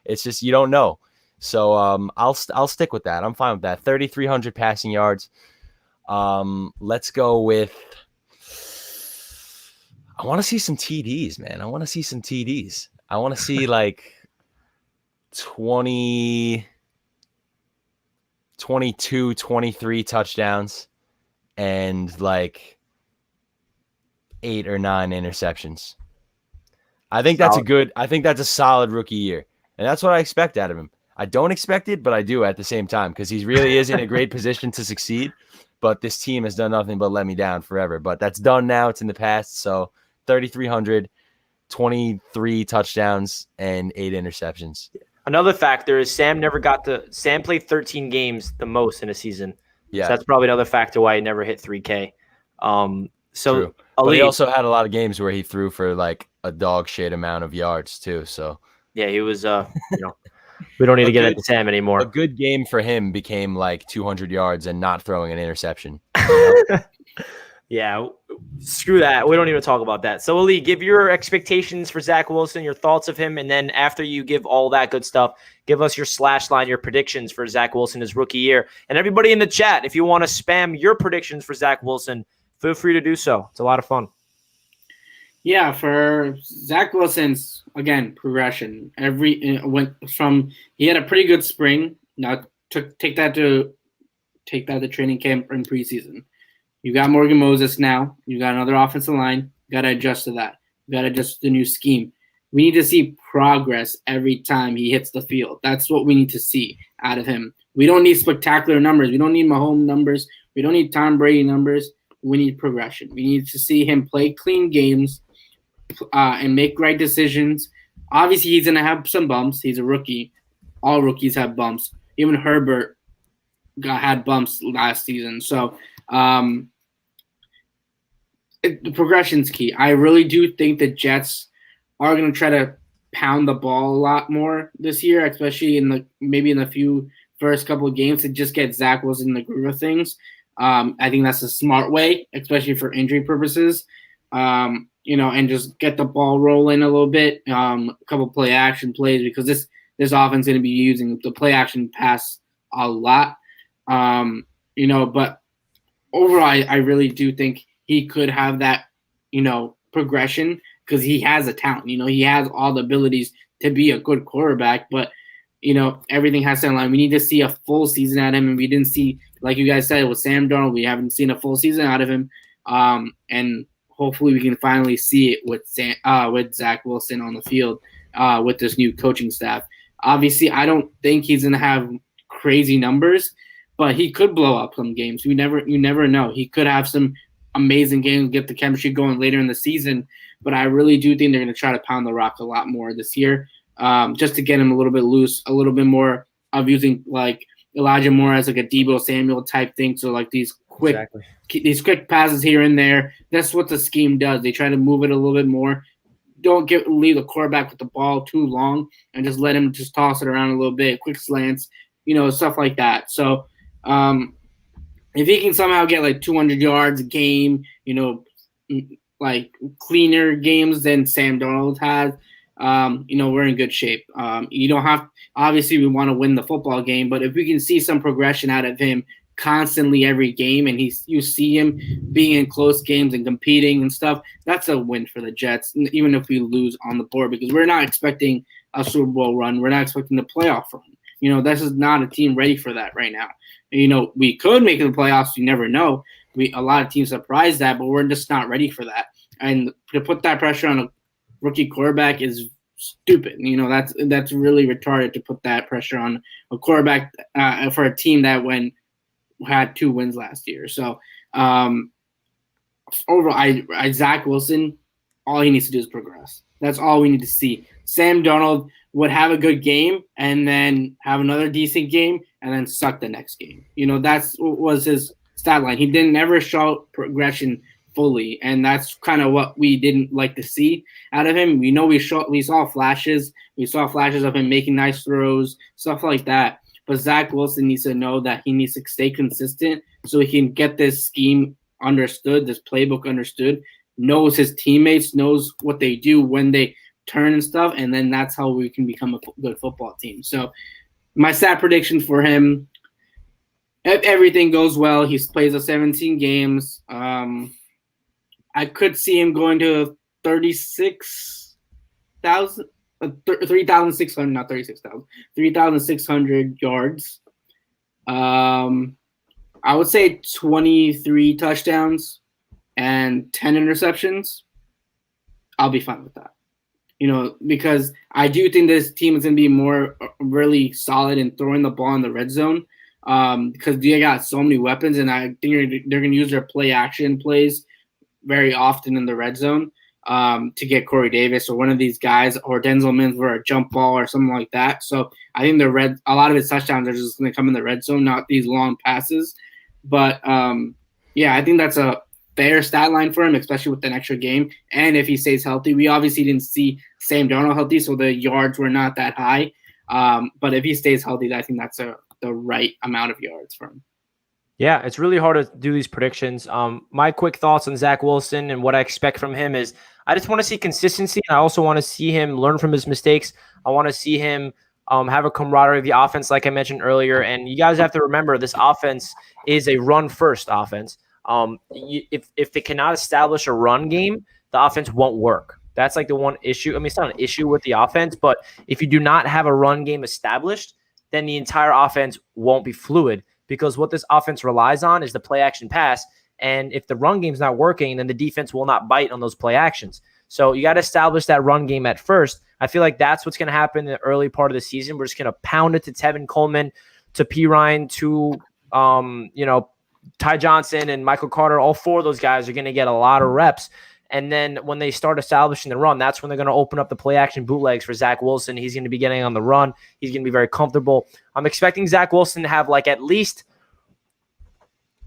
It's just you don't know. So I'll stick with that. I'm fine with that. 3,300 passing yards. Let's go with. I want to see some TDs, man. I want to see some TDs. I want to see 20, 22, 23 touchdowns and 8 or 9 interceptions. I think that's a solid rookie year. And that's what I expect out of him. I don't expect it, but I do at the same time because he really is in a great position to succeed. But this team has done nothing but let me down forever. But that's done now. It's in the past. So 3,300, 23 touchdowns, and 8 interceptions. Another factor is Sam played 13 games the most in a season. Yeah. So that's probably another factor why he never hit 3K. True. But he also had a lot of games where he threw for a dog shit amount of yards too. So yeah, he was, we don't need to get into Sam anymore. A good game for him became 200 yards and not throwing an interception. Yeah, screw that. We don't even talk about that. So, Ali, give your expectations for Zach Wilson, your thoughts of him, and then after you give all that good stuff, give us your slash line, your predictions for Zach Wilson his rookie year. And everybody in the chat, if you want to spam your predictions for Zach Wilson, feel free to do so. It's a lot of fun. Yeah, for Zach Wilson's, again, progression. He had a pretty good spring. Now take that to training camp and preseason. You got Morgan Moses now. You got another offensive line. You got to adjust to that. You got to adjust to the new scheme. We need to see progress every time he hits the field. That's what we need to see out of him. We don't need spectacular numbers. We don't need Mahomes numbers. We don't need Tom Brady numbers. We need progression. We need to see him play clean games and make right decisions. Obviously, he's going to have some bumps. He's a rookie. All rookies have bumps. Even Herbert had bumps last season. So, the progression's key. I really do think the Jets are going to try to pound the ball a lot more this year, especially in the first couple of games to just get Zach Wilson in the groove of things. I think that's a smart way, especially for injury purposes. And just get the ball rolling a little bit, a couple play action plays, because this offense is going to be using the play action pass a lot. But overall, I really do think he could have that, progression because he has a talent. He has all the abilities to be a good quarterback, but everything has to align. We need to see a full season out of him, and we didn't see, like you guys said, with Sam Darnold, we haven't seen a full season out of him. And hopefully we can finally see it with Zach Wilson on the field with this new coaching staff. Obviously, I don't think he's going to have crazy numbers, but he could blow up some games. You never know. He could have some amazing games, get the chemistry going later in the season. But I really do think they're going to try to pound the rock a lot more this year, just to get him a little bit loose, a little bit more of using like Elijah Moore as like a Deebo Samuel type thing. So like these quick passes here and there. That's what the scheme does. They try to move it a little bit more. Don't leave the quarterback with the ball too long and just let him just toss it around a little bit, quick slants, stuff like that. So if he can somehow get like 200 yards a game, like cleaner games than Sam Darnold has, we're in good shape. You don't have – obviously we want to win the football game, but if we can see some progression out of him constantly every game and you see him being in close games and competing and stuff, that's a win for the Jets, even if we lose on the board, because we're not expecting a Super Bowl run. We're not expecting the playoff run. This is not a team ready for that right now. We could make it the playoffs. You never know. A lot of teams surprise that, but we're just not ready for that. And to put that pressure on a rookie quarterback is stupid. That's really retarded to put that pressure on a quarterback for a team that had 2 wins last year. So overall, Zach Wilson, all he needs to do is progress. That's all we need to see. Sam Darnold would have a good game and then have another decent game and then suck the next game. That's what was his stat line. He didn't ever show progression fully, and that's kind of what we didn't like to see out of him. We saw flashes. We saw flashes of him making nice throws, stuff like that. But Zach Wilson needs to know that he needs to stay consistent so he can get this scheme understood, this playbook understood, knows his teammates, knows what they do when they turn and stuff, and then that's how we can become a good football team. So my stat prediction for him, if everything goes well, he plays 17 games. I could see him going to 36,000. 3,600, not 36,000, 3,600 yards. I would say 23 touchdowns and 10 interceptions. I'll be fine with that. Because I do think this team is going to be more really solid in throwing the ball in the red zone because they got so many weapons, and I think they're going to use their play action plays very often in the red zone. To get Corey Davis or one of these guys or Denzel Mims for a jump ball or something like that. So I think a lot of his touchdowns are just going to come in the red zone, not these long passes. But I think that's a fair stat line for him, especially with an extra game. And if he stays healthy, we obviously didn't see Sam Darnold healthy, so the yards were not that high. But if he stays healthy, I think that's the right amount of yards for him. Yeah, it's really hard to do these predictions. My quick thoughts on Zach Wilson and what I expect from him is I just want to see consistency. And I also want to see him learn from his mistakes. I want to see him have a camaraderie of the offense, like I mentioned earlier. And you guys have to remember, this offense is a run-first offense. If they cannot establish a run game, the offense won't work. That's like the one issue. I mean, it's not an issue with the offense, but if you do not have a run game established, then the entire offense won't be fluid. Because what this offense relies on is the play action pass. And if the run game's not working, then the defense will not bite on those play actions. So you got to establish that run game at first. I feel like that's what's going to happen in the early part of the season. We're just going to pound it to Tevin Coleman, to P. Ryan, to Ty Johnson and Michael Carter. All 4 of those guys are going to get a lot of reps. And then when they start establishing the run, that's when they're going to open up the play action bootlegs for Zach Wilson. He's going to be getting on the run. He's going to be very comfortable. I'm expecting Zach Wilson to have like at least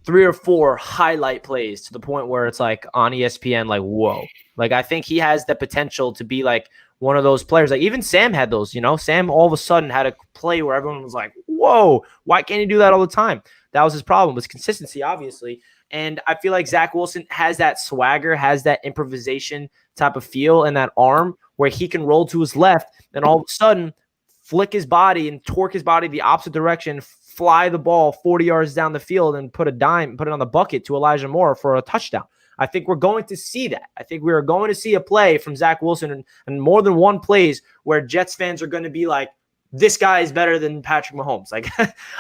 3 or 4 highlight plays to the point where it's like on ESPN, like, whoa. Like, I think he has the potential to be like one of those players. Like, even Sam had those, Sam all of a sudden had a play where everyone was like, whoa, why can't he do that all the time? That was his problem, was consistency, obviously. And I feel like Zach Wilson has that swagger, has that improvisation type of feel and that arm where he can roll to his left and all of a sudden flick his body and torque his body the opposite direction, fly the ball 40 yards down the field and put it on the bucket to Elijah Moore for a touchdown. I think we're going to see that. I think we are going to see a play from Zach Wilson and more than one plays where Jets fans are going to be like, this guy is better than Patrick Mahomes. Like,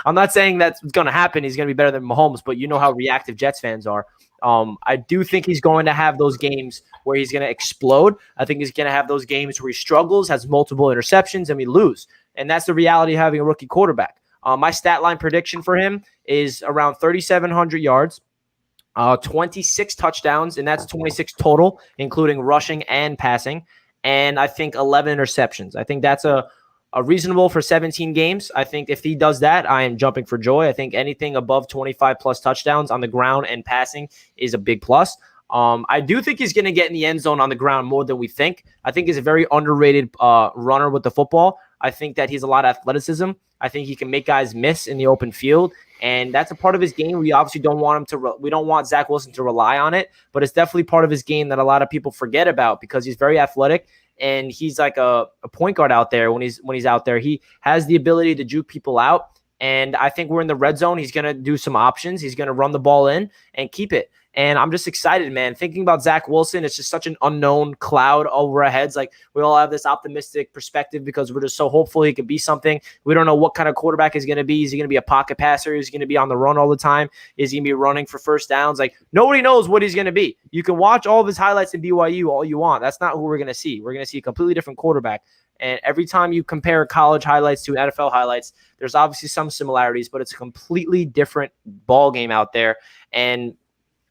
I'm not saying that's going to happen. He's going to be better than Mahomes, but you know how reactive Jets fans are. I do think he's going to have those games where he's going to explode. I think he's going to have those games where he struggles, has multiple interceptions, and we lose. And that's the reality of having a rookie quarterback. My stat line prediction for him is around 3,700 yards, 26 touchdowns, and that's 26 total, including rushing and passing. And I think 11 interceptions. I think that's a reasonable for 17 games. I think if he does that, I am jumping for joy. I think anything above 25 plus touchdowns on the ground and passing is a big plus. I do think he's going to get in the end zone on the ground more than we think. I think he's a very underrated runner with the football. I think that he's a lot of athleticism. I think he can make guys miss in the open field, and that's a part of his game. We obviously don't want him to. We don't want Zach Wilson to rely on it, but it's definitely part of his game that a lot of people forget about because he's very athletic. And he's like a point guard out there when he's out there. He has the ability to juke people out. And I think we're in the red zone. He's going to do some options. He's going to run the ball in and keep it. And I'm just excited, man. Thinking about Zach Wilson, it's just such an unknown cloud over our heads. Like, we all have this optimistic perspective because we're just so hopeful he could be something. We don't know what kind of quarterback he's going to be. Is he going to be a pocket passer? Is he going to be on the run all the time? Is he going to be running for first downs? Like, nobody knows what he's going to be. You can watch all of his highlights in BYU all you want. That's not who we're going to see. We're going to see a completely different quarterback. And every time you compare college highlights to NFL highlights, there's obviously some similarities, but it's a completely different ball game out there. And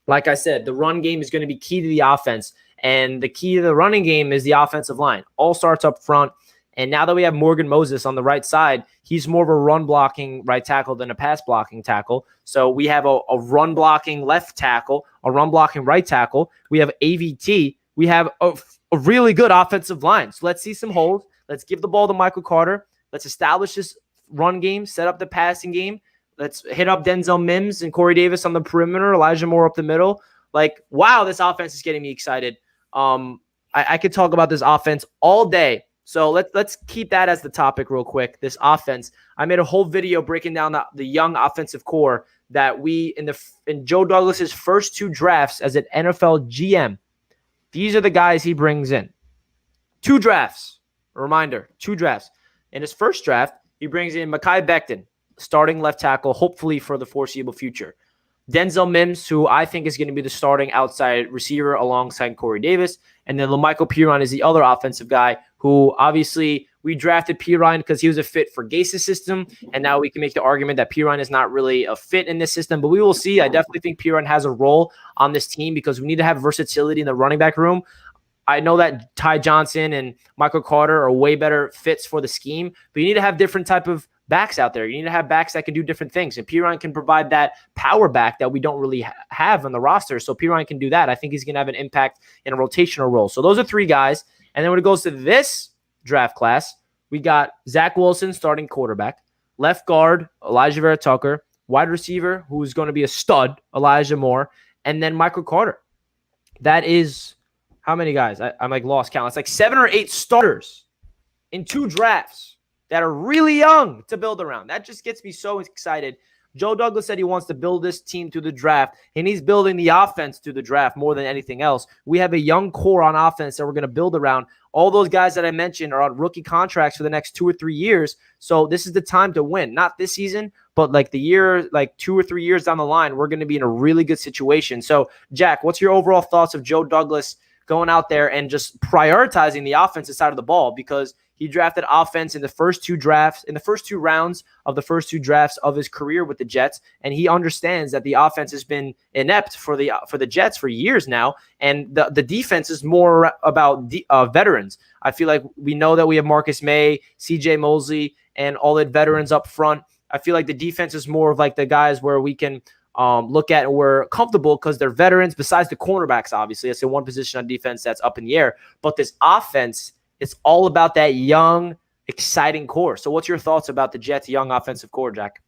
like I said, the run game is going to be key to the offense. And the key to the running game is the offensive line. All starts up front. And now that we have Morgan Moses on the right side, he's more of a run-blocking right tackle than a pass-blocking tackle. So we have a run-blocking left tackle, a run-blocking right tackle. We have AVT. We have a really good offensive line. So let's see some holes. Let's give the ball to Michael Carter. Let's establish this run game, set up the passing game. Let's hit up Denzel Mims and Corey Davis on the perimeter, Elijah Moore up the middle. Like, wow, this offense is getting me excited. I could talk about this offense all day. So let's keep that as the topic real quick, this offense. I made a whole video breaking down the young offensive core that we, in Joe Douglas's first 2 drafts as an NFL GM, these are the guys he brings in. 2 drafts. A reminder, 2 drafts. In his first draft, he brings in Mekhi Becton, starting left tackle, hopefully for the foreseeable future. Denzel Mims, who I think is going to be the starting outside receiver alongside Corey Davis. And then LaMichael Pirine is the other offensive guy who obviously we drafted Pirine because he was a fit for Gase's system. And now we can make the argument that Pirine is not really a fit in this system. But we will see. I definitely think Pirine has a role on this team because we need to have versatility in the running back room. I know that Ty Johnson and Michael Carter are way better fits for the scheme, but you need to have different type of backs out there. You need to have backs that can do different things. And Pirine can provide that power back that we don't really have on the roster. So Pirine can do that. I think he's going to have an impact in a rotational role. So those are 3 guys. And then when it goes to this draft class, we got Zach Wilson starting quarterback, left guard, Elijah Vera Tucker, wide receiver, who's going to be a stud, Elijah Moore, and then Michael Carter. That is how many guys? I'm like lost count. It's like 7 or 8 starters in 2 drafts that are really young to build around. That just gets me so excited. Joe Douglas said he wants to build this team through the draft, and he's building the offense through the draft more than anything else. We have a young core on offense that we're going to build around. All those guys that I mentioned are on rookie contracts for the next 2 or 3 years. So this is the time to win. Not this season, but like the year, like 2 or 3 years down the line, we're going to be in a really good situation. So, Jack, what's your overall thoughts of Joe Douglas going out there and just prioritizing the offensive side of the ball? Because he drafted offense in the first 2 drafts, in the first 2 rounds of the first 2 drafts of his career with the Jets, and he understands that the offense has been inept for the Jets for years now, and the defense is more about veterans. I feel like we know that we have Marcus May, C.J. Mosley, and all the veterans up front. I feel like the defense is more of like the guys where we can look at and we're comfortable because they're veterans. Besides the cornerbacks, obviously, that's the one position on defense that's up in the air. But this offense, it's all about that young, exciting core. So what's your thoughts about the Jets' young offensive core, Jack?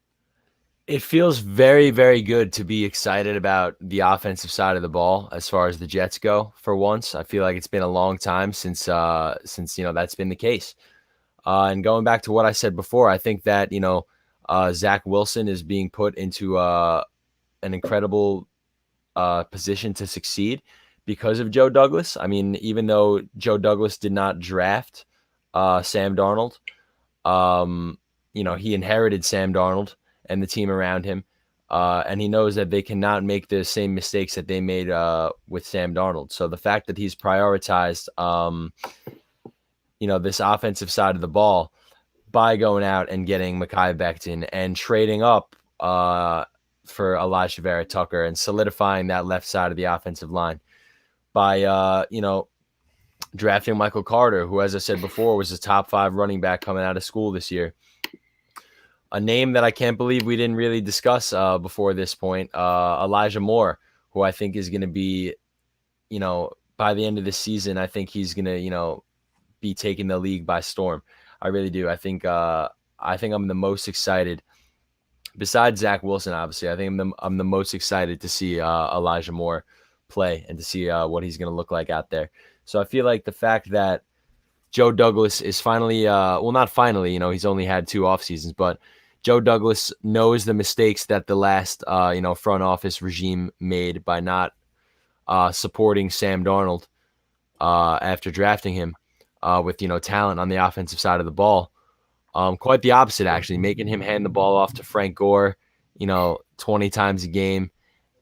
It feels very, very good to be excited about the offensive side of the ball as far as the Jets go for once. I feel like it's been a long time since that's been the case. And going back to what I said before, I think that, Zach Wilson is being put into an incredible position to succeed because of Joe Douglas. I mean, even though Joe Douglas did not draft Sam Darnold, he inherited Sam Darnold and the team around him. And he knows that they cannot make the same mistakes that they made with Sam Darnold. So the fact that he's prioritized, this offensive side of the ball by going out and getting Mekhi Becton and trading up for Elijah Vera Tucker and solidifying that left side of the offensive line by, drafting Michael Carter, who, as I said before, was a top 5 running back coming out of school this year. A name that I can't believe we didn't really discuss before this point, Elijah Moore, who I think is going to be, by the end of the season, I think he's going to, be taking the league by storm. I really do. I think I'm the most excited. Besides Zach Wilson, obviously, I think I'm the most excited to see Elijah Moore play and to see what he's going to look like out there. So I feel like the fact that Joe Douglas is finally, not finally, he's only had 2 off seasons, but Joe Douglas knows the mistakes that the last, front office regime made by not supporting Sam Darnold after drafting him with, talent on the offensive side of the ball. Quite the opposite, actually, making him hand the ball off to Frank Gore, 20 times a game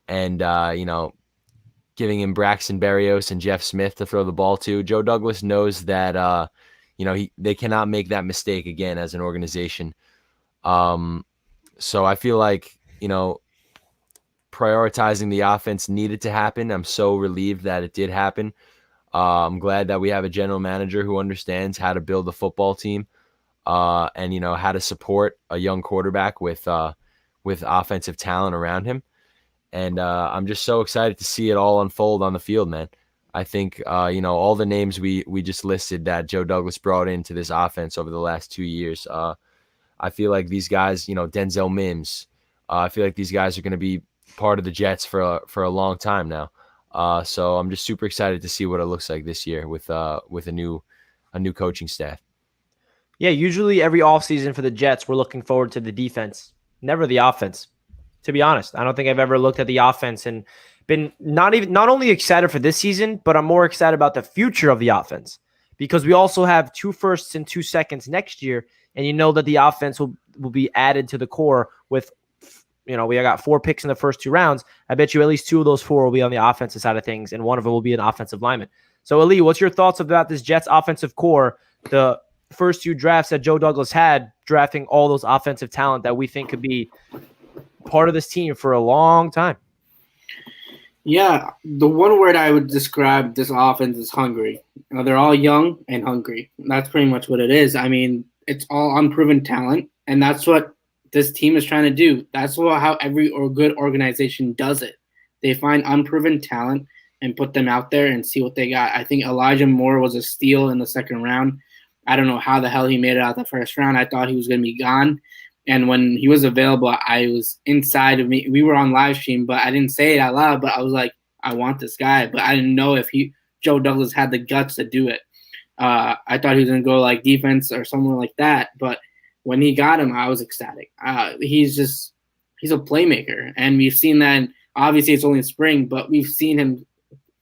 and, giving him Braxton Berrios and Jeff Smith to throw the ball to. Joe Douglas knows that, they cannot make that mistake again as an organization. So I feel like, prioritizing the offense needed to happen. I'm so relieved that it did happen. I'm glad that we have a general manager who understands how to build a football team and, how to support a young quarterback with offensive talent around him. And I'm just so excited to see it all unfold on the field, man. I think, all the names we just listed that Joe Douglas brought into this offense over the last 2 years, I feel like these guys, Denzel Mims, I feel like these guys are going to be part of the Jets for a long time now. So I'm just super excited to see what it looks like this year with a new coaching staff. Yeah, usually every offseason for the Jets, we're looking forward to the defense, never the offense. To be honest, I don't think I've ever looked at the offense and been not only excited for this season, but I'm more excited about the future of the offense because we also have 2 firsts and 2 seconds next year. And that the offense will be added to the core with, we got 4 picks in the first 2 rounds. I bet you at least 2 of those 4 will be on the offensive side of things, and one of them will be an offensive lineman. So, Ali, what's your thoughts about this Jets offensive core, the first 2 drafts that Joe Douglas had, drafting all those offensive talent that we think could be part of this team for a long time? Yeah, the one word I would describe this offense is hungry. They're all young and hungry. That's pretty much what it is. I mean, it's all unproven talent, and that's what this team is trying to do. That's how every good organization does it. They find unproven talent and put them out there and see what they got. I think Elijah Moore was a steal in the 2nd round. I don't know how the hell he made it out the 1st round. I thought he was going to be gone. And when he was available, I was inside of me. We were on live stream, but I didn't say it out loud. But I was like, I want this guy. But I didn't know if Joe Douglas had the guts to do it. I thought he was going to go like defense or somewhere like that. But when he got him, I was ecstatic. He's a playmaker. And we've seen that. Obviously, it's only spring, but we've seen him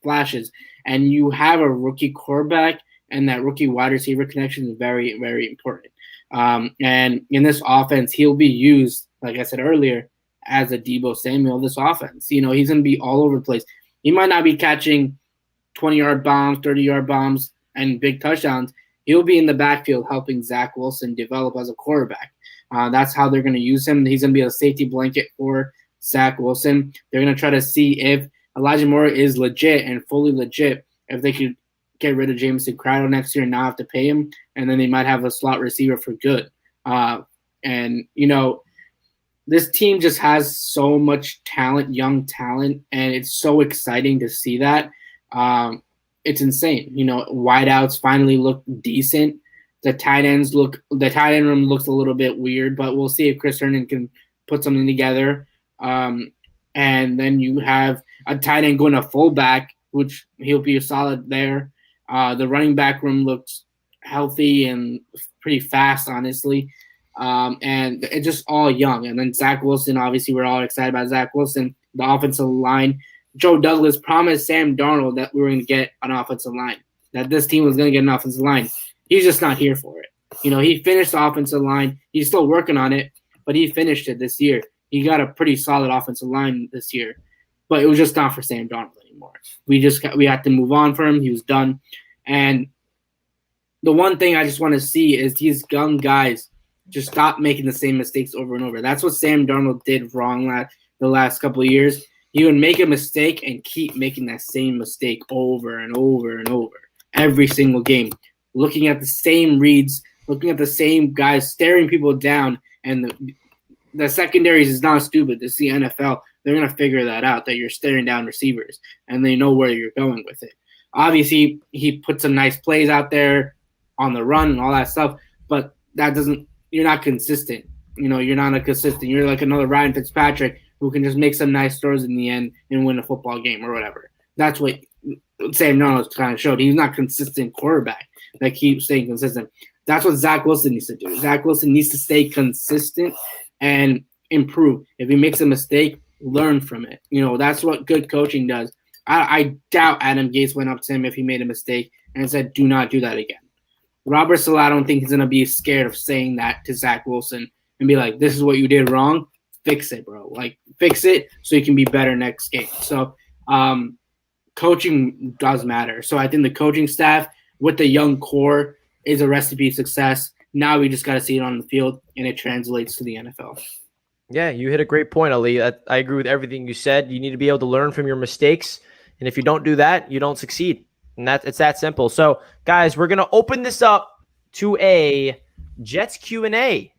flashes. And you have a rookie quarterback, and that rookie wide receiver connection is very, very important. And in this offense, he'll be used, like I said earlier, as a Deebo Samuel of this offense. He's going to be all over the place. He might not be catching 20-yard bombs, 30-yard bombs, and big touchdowns. He'll be in the backfield helping Zach Wilson develop as a quarterback. That's how they're going to use him. He's going to be a safety blanket for Zach Wilson. They're going to try to see if Elijah Moore is legit and fully legit, if they could get rid of Jamison Crowder next year and not have to pay him, and then they might have a slot receiver for good. And this team just has so much talent, young talent, and it's so exciting to see that. It's insane. Wideouts finally look decent. The tight end room looks a little bit weird, but we'll see if Chris Herndon can put something together. And then you have a tight end going to fullback, which he'll be solid there. The running back room looks healthy and pretty fast, honestly. And it's just all young. And then Zach Wilson, obviously, we're all excited about Zach Wilson, the offensive line. Joe Douglas promised Sam Darnold that we were going to get an offensive line, that this team was going to get an offensive line. He's just not here for it. He finished the offensive line. He's still working on it, but he finished it this year. He got a pretty solid offensive line this year, but it was just not for Sam Darnold anymore. We had to move on for him. He was done. And the one thing I just want to see is these young guys just stop making the same mistakes over and over. That's what Sam Darnold did wrong the last couple of years. He would make a mistake and keep making that same mistake over and over and over every single game, looking at the same reads, looking at the same guys, staring people down. And the secondaries is not stupid. It's the NFL. They're going to figure that out, that you're staring down receivers, and they know where you're going with it. Obviously, he put some nice plays out there on the run and all that stuff, but that doesn't – you're not consistent. You're not a consistent. You're like another Ryan Fitzpatrick who can just make some nice throws in the end and win a football game or whatever. That's what Sam Darnold kind of showed. He's not a consistent quarterback that keeps staying consistent. That's what Zach Wilson needs to do. Zach Wilson needs to stay consistent and improve. If he makes a mistake, learn from it. That's what good coaching does. I doubt Adam Gase went up to him if he made a mistake and said, do not do that again. Robert Saleh, I don't think he's going to be scared of saying that to Zach Wilson and be like, this is what you did wrong. Fix it, bro. Fix it so you can be better next game. So coaching does matter. So I think the coaching staff with the young core is a recipe of success. Now we just got to see it on the field, and it translates to the NFL. Yeah, you hit a great point, Ali. I agree with everything you said. You need to be able to learn from your mistakes, and if you don't do that, you don't succeed. And it's that simple. So, guys, we're going to open this up to a Jets Q&A,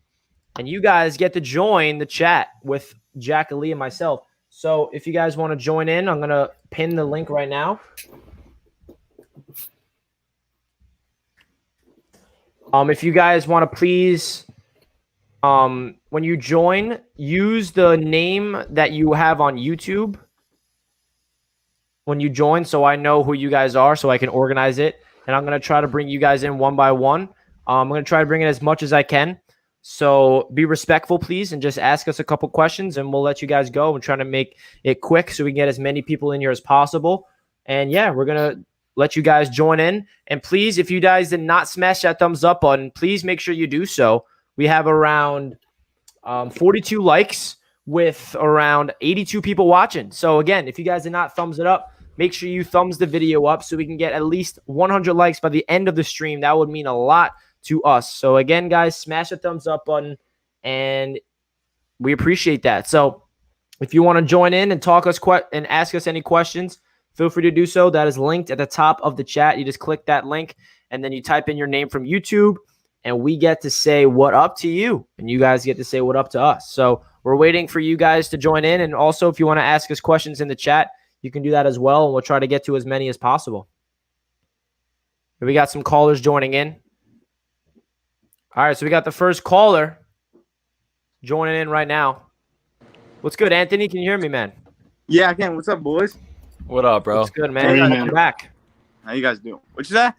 and you guys get to join the chat with Jack, Ali, and myself. So if you guys want to join in, I'm going to pin the link right now. If you guys want to please, when you join, use the name that you have on YouTube when you join, so I know who you guys are, so I can organize it. And I'm going to try to bring you guys in one by one. I'm going to try to bring in as much as I can. So be respectful, please, and just ask us a couple questions, and we'll let you guys go. We're trying to make it quick so we can get as many people in here as possible. And, yeah, we're going to let you guys join in. And, please, if you guys did not smash that thumbs up button, please make sure you do so. We have around 42 likes with around 82 people watching. So, again, if you guys did not thumbs it up, make sure you thumbs the video up so we can get at least 100 likes by the end of the stream. That would mean a lot to us. So again, guys, smash the thumbs up button, and we appreciate that. So if you want to join in and talk us and ask us any questions, feel free to do so. That is linked at the top of the chat. You just click that link, and then you type in your name from YouTube, and we get to say what up to you, and you guys get to say what up to us. So we're waiting for you guys to join in, and also if you want to ask us questions in the chat, you can do that as well, and we'll try to get to as many as possible. We got some callers joining in. All right, so we got the first caller joining in right now. What's good, Anthony? Can you hear me, man? Yeah, I can. What's up, boys? What up, bro? What's good, man? Welcome back. How you guys doing? What you say?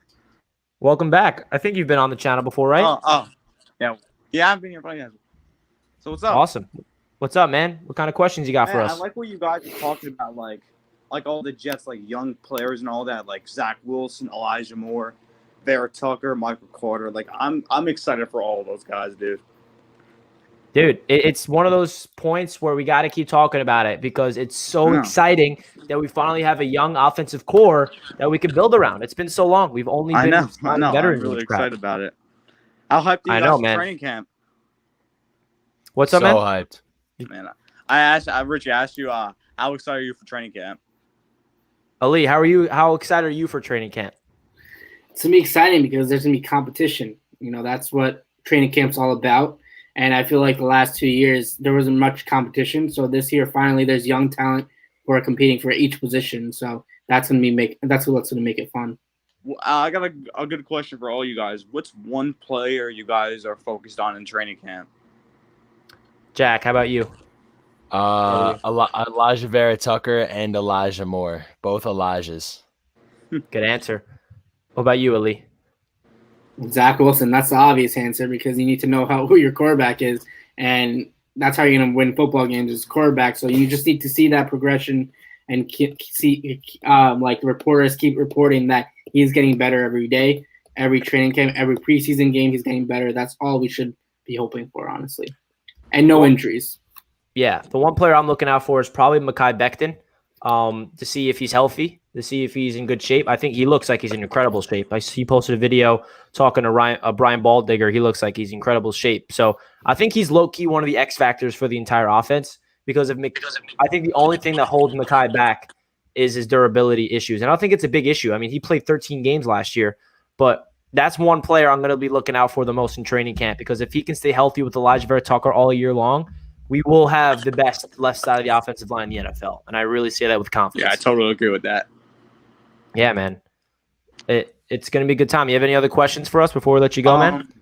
Welcome back. I think you've been on the channel before, right? Yeah, I've been here playing. So what's up? Awesome. What's up, man? What kind of questions you got for us? I like what you guys are talking about, like all the Jets, like young players and all that, like Zach Wilson, Elijah Moore, Vera Tucker, Michael Carter. Like I'm excited for all of those guys, dude. Dude, it's one of those points where we got to keep talking about it because it's so exciting that we finally have a young offensive core that we can build around. It's been so long. We've only been I know. veterans. I'm really excited about it. How hyped are you guys for training camp? What's up, man? So hyped. Man, Richie asked you, how excited are you for training camp? Ali, how are you? How excited are you for training camp? It's going to be exciting because there's going to be competition. That's what training camp's all about. And I feel like the last 2 years, there wasn't much competition. So this year, finally, there's young talent who are competing for each position. So that's what's going to make it fun. Well, I got a good question for all you guys. What's one player you guys are focused on in training camp? Jack, how about you? Elijah Vera Tucker and Elijah Moore. Both Elijahs. Good answer. What about you, Ali? Zach Wilson. That's the obvious answer because you need to know who your quarterback is, and that's how you're going to win football games is quarterback. So you just need to see that progression and like reporters keep reporting that he's getting better every day, every training camp, every preseason game he's getting better. That's all we should be hoping for, honestly, and no injuries. Yeah, the one player I'm looking out for is probably Mekhi Becton, to see if he's healthy, to see if he's in good shape. I think he looks like he's in incredible shape. He posted a video talking to Brian Baldigger. He looks like he's in incredible shape. So I think he's low-key one of the X factors for the entire offense because I think the only thing that holds Mekhi back is his durability issues. And I don't think it's a big issue. I mean, he played 13 games last year, but that's one player I'm going to be looking out for the most in training camp because if he can stay healthy with Elijah Vera Tucker all year long, we will have the best left side of the offensive line in the NFL. And I really say that with confidence. Yeah, I totally agree with that. Yeah, man. It's going to be a good time. You have any other questions for us before we let you go, man?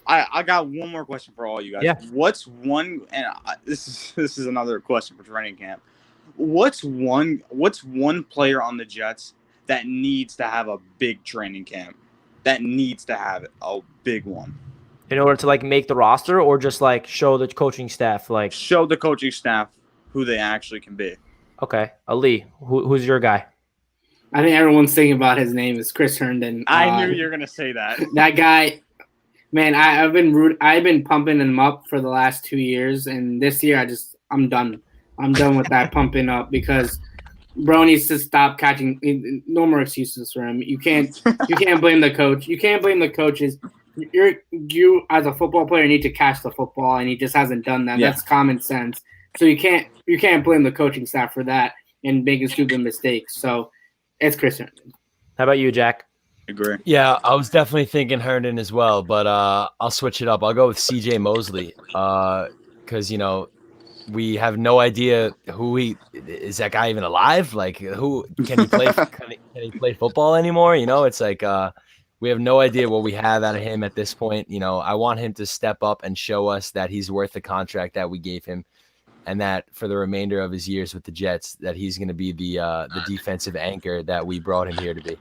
I got one more question for all you guys. Yeah. What's one – and this is another question for training camp. What's one player on the Jets that needs to have a big training camp? That needs to have a big one. In order to, like, make the roster or just, like, show the coaching staff? Like, show the coaching staff who they actually can be. Okay. Ali, who's your guy? I think everyone's thinking about his name is Chris Herndon. I knew you were going to say that. That guy, man, I've been pumping him up for the last 2 years, and this year I'm done. I'm done with that pumping up because bro needs to stop catching. No more excuses for him. You can't blame the coach. You can't blame the coaches. You as a football player need to catch the football, and he just hasn't done that. Yeah. That's common sense. So you can't blame the coaching staff for that and making stupid mistakes. So it's Chris Herndon. How about you, Jack? Agree. Yeah, I was definitely thinking Herndon as well, but I'll switch it up. I'll go with C.J. Mosley because we have no idea is that guy even alive? Like, who can he play? Can he play football anymore? It's like we have no idea what we have out of him at this point. I want him to step up and show us that he's worth the contract that we gave him, and that for the remainder of his years with the Jets, that he's going to be the defensive anchor that we brought him here to be.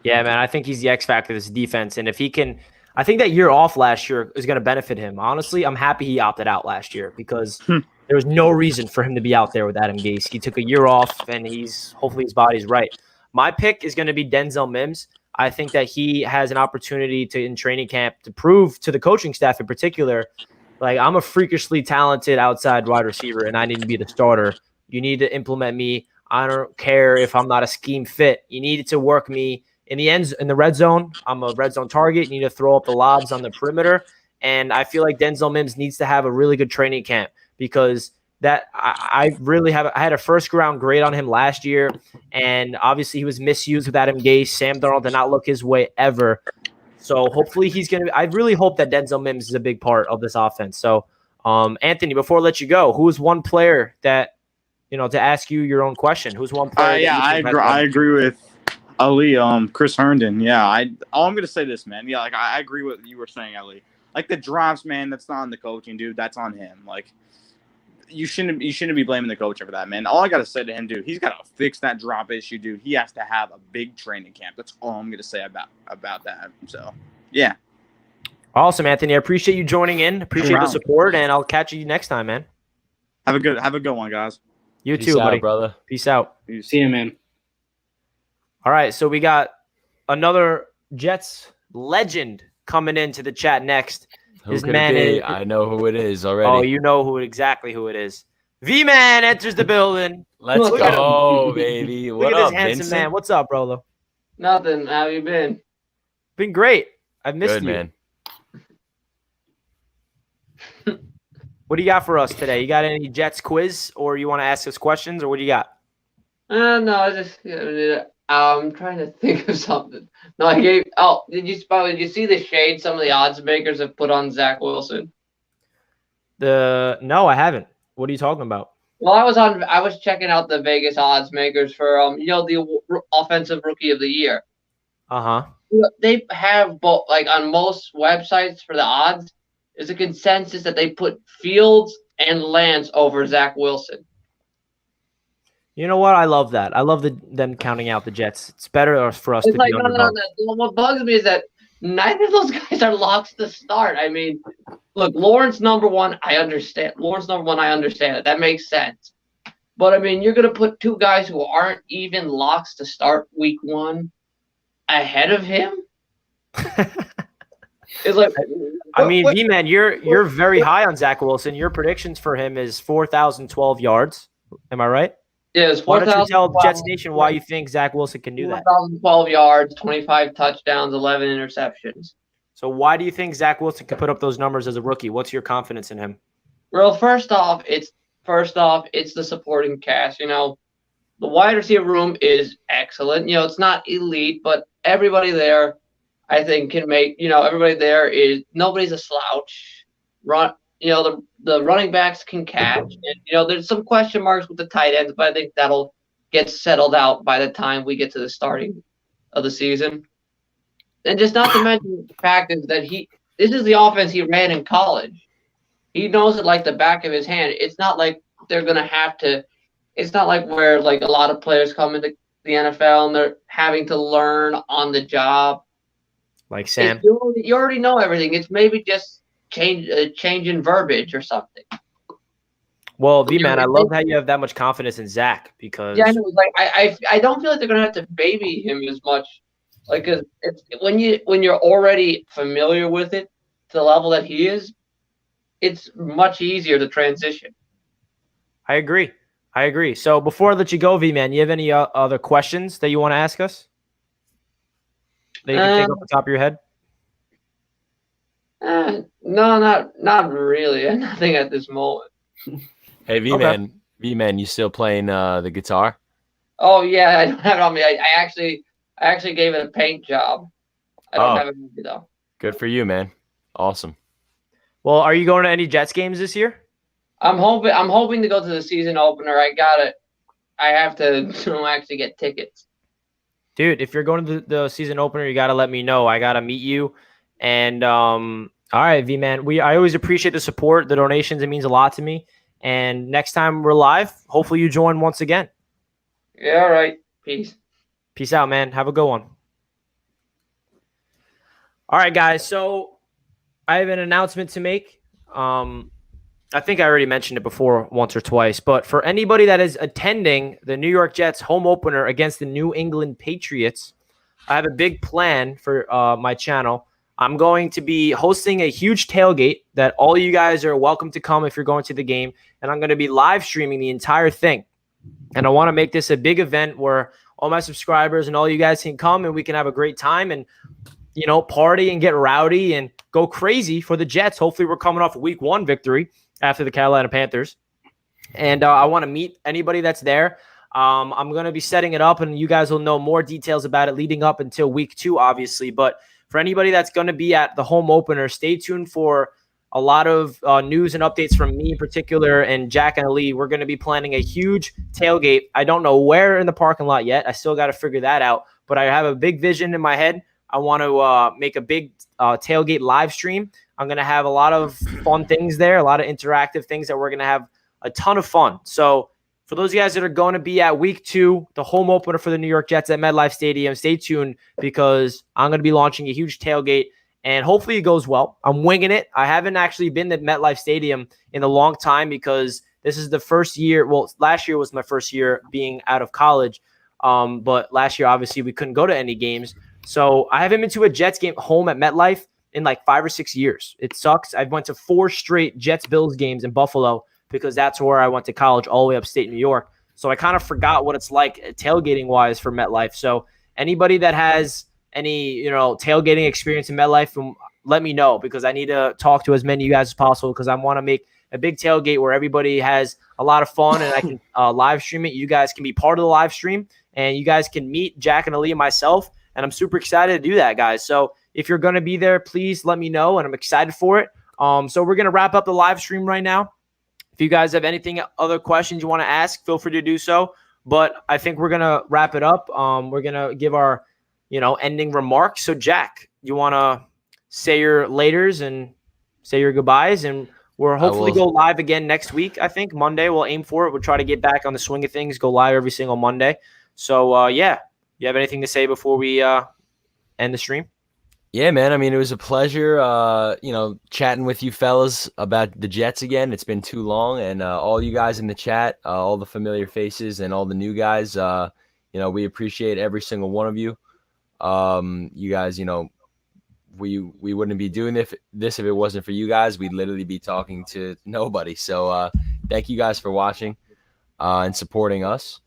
Yeah, man, I think he's the X factor of this defense, and if he can. I think that year off last year is going to benefit him. Honestly, I'm happy he opted out last year because there was no reason for him to be out there with Adam Gase. He took a year off, and hopefully his body's right. My pick is going to be Denzel Mims. I think that he has an opportunity in training camp to prove to the coaching staff in particular, like, I'm a freakishly talented outside wide receiver, and I need to be the starter. You need to implement me. I don't care if I'm not a scheme fit. You need to work me. In the red zone, I'm a red zone target. You need to throw up the lobs on the perimeter. And I feel like Denzel Mims needs to have a really good training camp because I had a first round grade on him last year. And obviously he was misused with Adam Gase. Sam Darnold did not look his way ever. So hopefully I really hope that Denzel Mims is a big part of this offense. So Anthony, before I let you go, who's one player that, to ask you your own question, who's one player? I agree with Ali, Chris Herndon. Yeah, I'm gonna say this, man. Yeah, like I agree with what you were saying, Ali. Like the drafts, man, that's not on the coaching, dude. That's on him. Like you shouldn't be blaming the coach for that, man. All I gotta say to him, dude, he's gotta fix that drop issue, dude. He has to have a big training camp. That's all I'm gonna say about that. So yeah. Awesome, Anthony. I appreciate you joining in. Appreciate the support, and I'll catch you next time, man. Have a good one, guys. You too, buddy. Brother. Peace out. See you, man. All right, so we got another Jets legend coming into the chat next. His man is. I know who it is already. Oh, you know exactly who it is. V-Man enters the building. Let's go, baby. What Look at up, this handsome Vincent? man. What's up, Rolo? Nothing. How you been? Been great. I've missed you. Man. What do you got for us today? You got any Jets quiz, or you want to ask us questions, or what do you got? No, I just I'm trying to think of something. No, I gave. Oh, did you see the shade some of the odds makers have put on Zach Wilson? No, I haven't. What are you talking about? Well, I was checking out the Vegas odds makers for the offensive rookie of the year. They have both, like, on most websites for the odds. There's a consensus that they put Fields and Lance over Zach Wilson. You know what? I love that. I love them counting out the Jets. It's better for us to be underdogs. No. What bugs me is that neither of those guys are locks to start. I mean, look, Lawrence number one, I understand. That makes sense. But I mean, you're gonna put two guys who aren't even locks to start week one ahead of him. It's like, I mean, V-Man, you're very high on Zach Wilson. Your predictions for him is 4,012 yards. Am I right? Yeah, it's Why don't you 4,000. tell Jets Nation why you think Zach Wilson can do that? 4,012 yards, 25 touchdowns, 11 interceptions. So why do you think Zach Wilson can put up those numbers as a rookie? What's your confidence in him? Well, first off, it's the supporting cast. You know, the wide receiver room is excellent. You know, it's not elite, but everybody there, I think, can make. You know, everybody there is nobody's a slouch. You know, the running backs can catch, and you know, there's some question marks with the tight ends, but I think that'll get settled out by the time we get to the starting of the season. And just not to mention the fact is that this is the offense he ran in college. He knows it like the back of his hand. It's not like they're going to have to – it's not like where like a lot of players come into the NFL and they're having to learn on the job. Like Sam? You already know everything. It's maybe just change in verbiage or something. Well, V-Man, I love how you have that much confidence in Zach because – Yeah, I know. Like, I don't feel like they're going to have to baby him as much. Like, when you're already familiar with it to the level that he is, it's much easier to transition. I agree. So before I let you go, V-Man, you have any other questions that you want to ask us that you can think off the top of your head? No, not really. Nothing at this moment. Hey, V-Man, V-Man, you still playing the guitar? Oh yeah, I don't have it on me. I actually gave it a paint job. I don't have it on me though. Good for you, man. Awesome. Well, are you going to any Jets games this year? I'm hoping to go to the season opener. I have to actually get tickets. Dude, if you're going to the season opener, you got to let me know. I got to meet you. And all right, V-Man, I always appreciate the support, the donations. It means a lot to me. And next time we're live, hopefully you join once again. Yeah, all right. Peace. Peace out, man. Have a good one. All right, guys. So I have an announcement to make. I think I already mentioned it before once or twice, but for anybody that is attending the New York Jets home opener against the New England Patriots, I have a big plan for my channel. I'm going to be hosting a huge tailgate that all you guys are welcome to come if you're going to the game, and I'm going to be live streaming the entire thing. And I want to make this a big event where all my subscribers and all you guys can come and we can have a great time and, you know, party and get rowdy and go crazy for the Jets. Hopefully we're coming off a week 1 victory after the Carolina Panthers. And I want to meet anybody that's there. I'm going to be setting it up, and you guys will know more details about it leading up until week 2, obviously. But for anybody that's going to be at the home opener, stay tuned for a lot of news and updates from me in particular and Jack and Ali. We're going to be planning a huge tailgate. I don't know where in the parking lot yet. I still got to figure that out. But I have a big vision in my head. I want to make a big tailgate live stream. I'm going to have a lot of fun things there, a lot of interactive things that we're going to have a ton of fun. So for those of you guys that are going to be at week 2, the home opener for the New York Jets at MetLife Stadium, stay tuned because I'm going to be launching a huge tailgate, and hopefully it goes well. I'm winging it. I haven't actually been to MetLife Stadium in a long time because this is the first year. Well, last year was my first year being out of college, but last year, obviously, we couldn't go to any games. So I haven't been to a Jets game home at MetLife in like 5 or 6 years. It sucks. I went to 4 straight Jets-Bills games in Buffalo because that's where I went to college, all the way upstate New York. So I kind of forgot what it's like tailgating-wise for MetLife. So anybody that has any, you know, tailgating experience in MetLife, let me know because I need to talk to as many of you guys as possible because I want to make a big tailgate where everybody has a lot of fun and I can live stream it. You guys can be part of the live stream and you guys can meet Jack and Ali and myself. And I'm super excited to do that, guys. So if you're going to be there, please let me know, and I'm excited for it. So we're going to wrap up the live stream right now. If you guys have anything, other questions you want to ask, feel free to do so. But I think we're going to wrap it up. We're going to give our, you know, ending remarks. So, Jack, you want to say your laters and say your goodbyes? And we'll hopefully go live again next week, I think. Monday, we'll aim for it. We'll try to get back on the swing of things, go live every single Monday. So, yeah. You have anything to say before we end the stream? Yeah, man. I mean, it was a pleasure, chatting with you fellas about the Jets again. It's been too long, and all you guys in the chat, all the familiar faces, and all the new guys. We appreciate every single one of you. You guys, we wouldn't be doing this if it wasn't for you guys. We'd literally be talking to nobody. So thank you guys for watching and supporting us.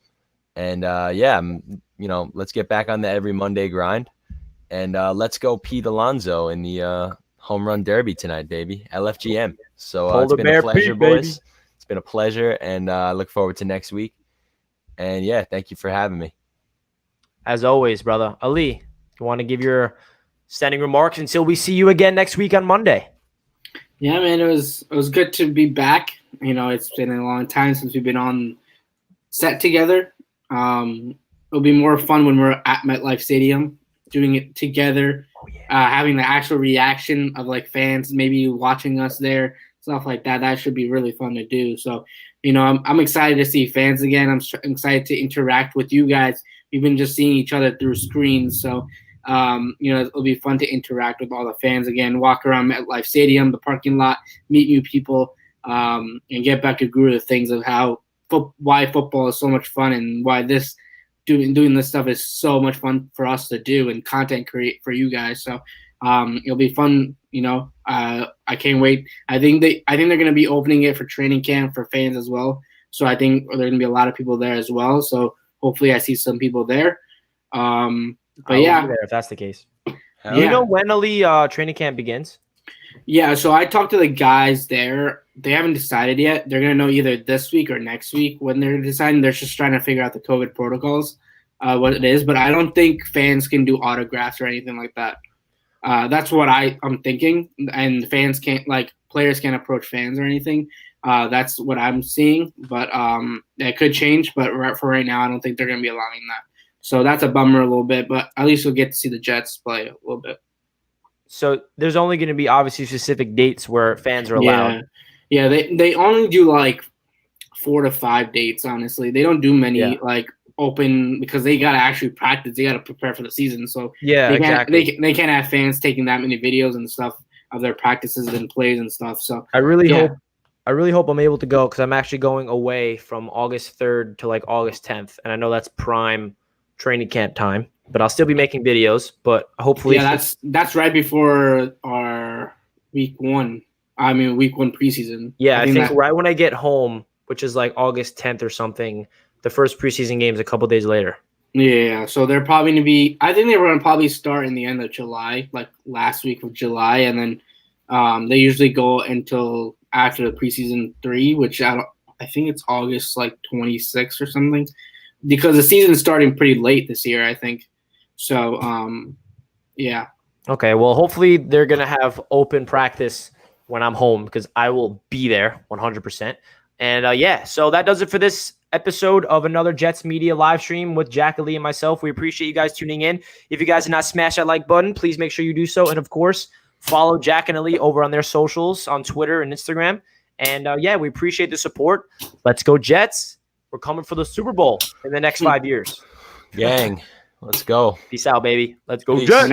And let's get back on the every Monday grind. And let's go Pete Alonso in the home run derby tonight, baby. LFGM. So it's been a pleasure, boys. It's been a pleasure, and I look forward to next week. And yeah, thank you for having me. As always, brother. Ali, you want to give your standing remarks until we see you again next week on Monday? Yeah, man, it was good to be back. It's been a long time since we've been on set together. It'll be more fun when we're at MetLife Stadium, doing it together, having the actual reaction of like fans maybe watching us there, stuff like that. That should be really fun to do. So, I'm excited to see fans again. I'm excited to interact with you guys. We've been just seeing each other through screens. So, it'll be fun to interact with all the fans again, walk around MetLife Stadium, the parking lot, meet new people, and get back to groove of things of why football is so much fun and why doing this stuff is so much fun for us to do and content create for you guys. So it'll be fun. I can't wait. I think they're going to be opening it for training camp for fans as well. So I think there are going to be a lot of people there as well. So hopefully I see some people there. But yeah, there if that's the case. Yeah. Do you know when Ali training camp begins? Yeah, so I talked to the guys there. They haven't decided yet. They're gonna know either this week or next week when they're deciding. They're just trying to figure out the COVID protocols, what it is. But I don't think fans can do autographs or anything like that. That's what I'm thinking. And fans can't, like, players can't approach fans or anything. That's what I'm seeing. But it could change. But for right now, I don't think they're gonna be allowing that. So that's a bummer a little bit. But at least we'll get to see the Jets play a little bit. So there's only going to be obviously specific dates where fans are allowed. Yeah. They only do like 4 to 5 dates. Honestly, they don't do many like open because they gotta actually practice. They gotta prepare for the season. So exactly. They can't have fans taking that many videos and stuff of their practices and plays and stuff. So I really hope I'm able to go because I'm actually going away from August 3rd to like August 10th, and I know that's prime training camp time. But I'll still be making videos. But hopefully, that's right before our week one preseason. Yeah, I think right when I get home, which is like August 10th or something, the first preseason game is a couple days later. Yeah, so they're probably going to be. I think they were going to probably start in the end of July, like last week of July, and then they usually go until after the preseason 3, which I think it's August like 26th or something, because the season is starting pretty late this year, I think. So, yeah. Okay, well, hopefully they're going to have open practice when I'm home because I will be there 100%. And, so that does it for this episode of another Jets Media live stream with Jack, Ali, and myself. We appreciate you guys tuning in. If you guys did not smash that like button, please make sure you do so. And, of course, follow Jack and Ali over on their socials on Twitter and Instagram. And, we appreciate the support. Let's go, Jets. We're coming for the Super Bowl in the next 5 years. Gang. Let's go. Peace out, baby. Let's go, Peace. Jets.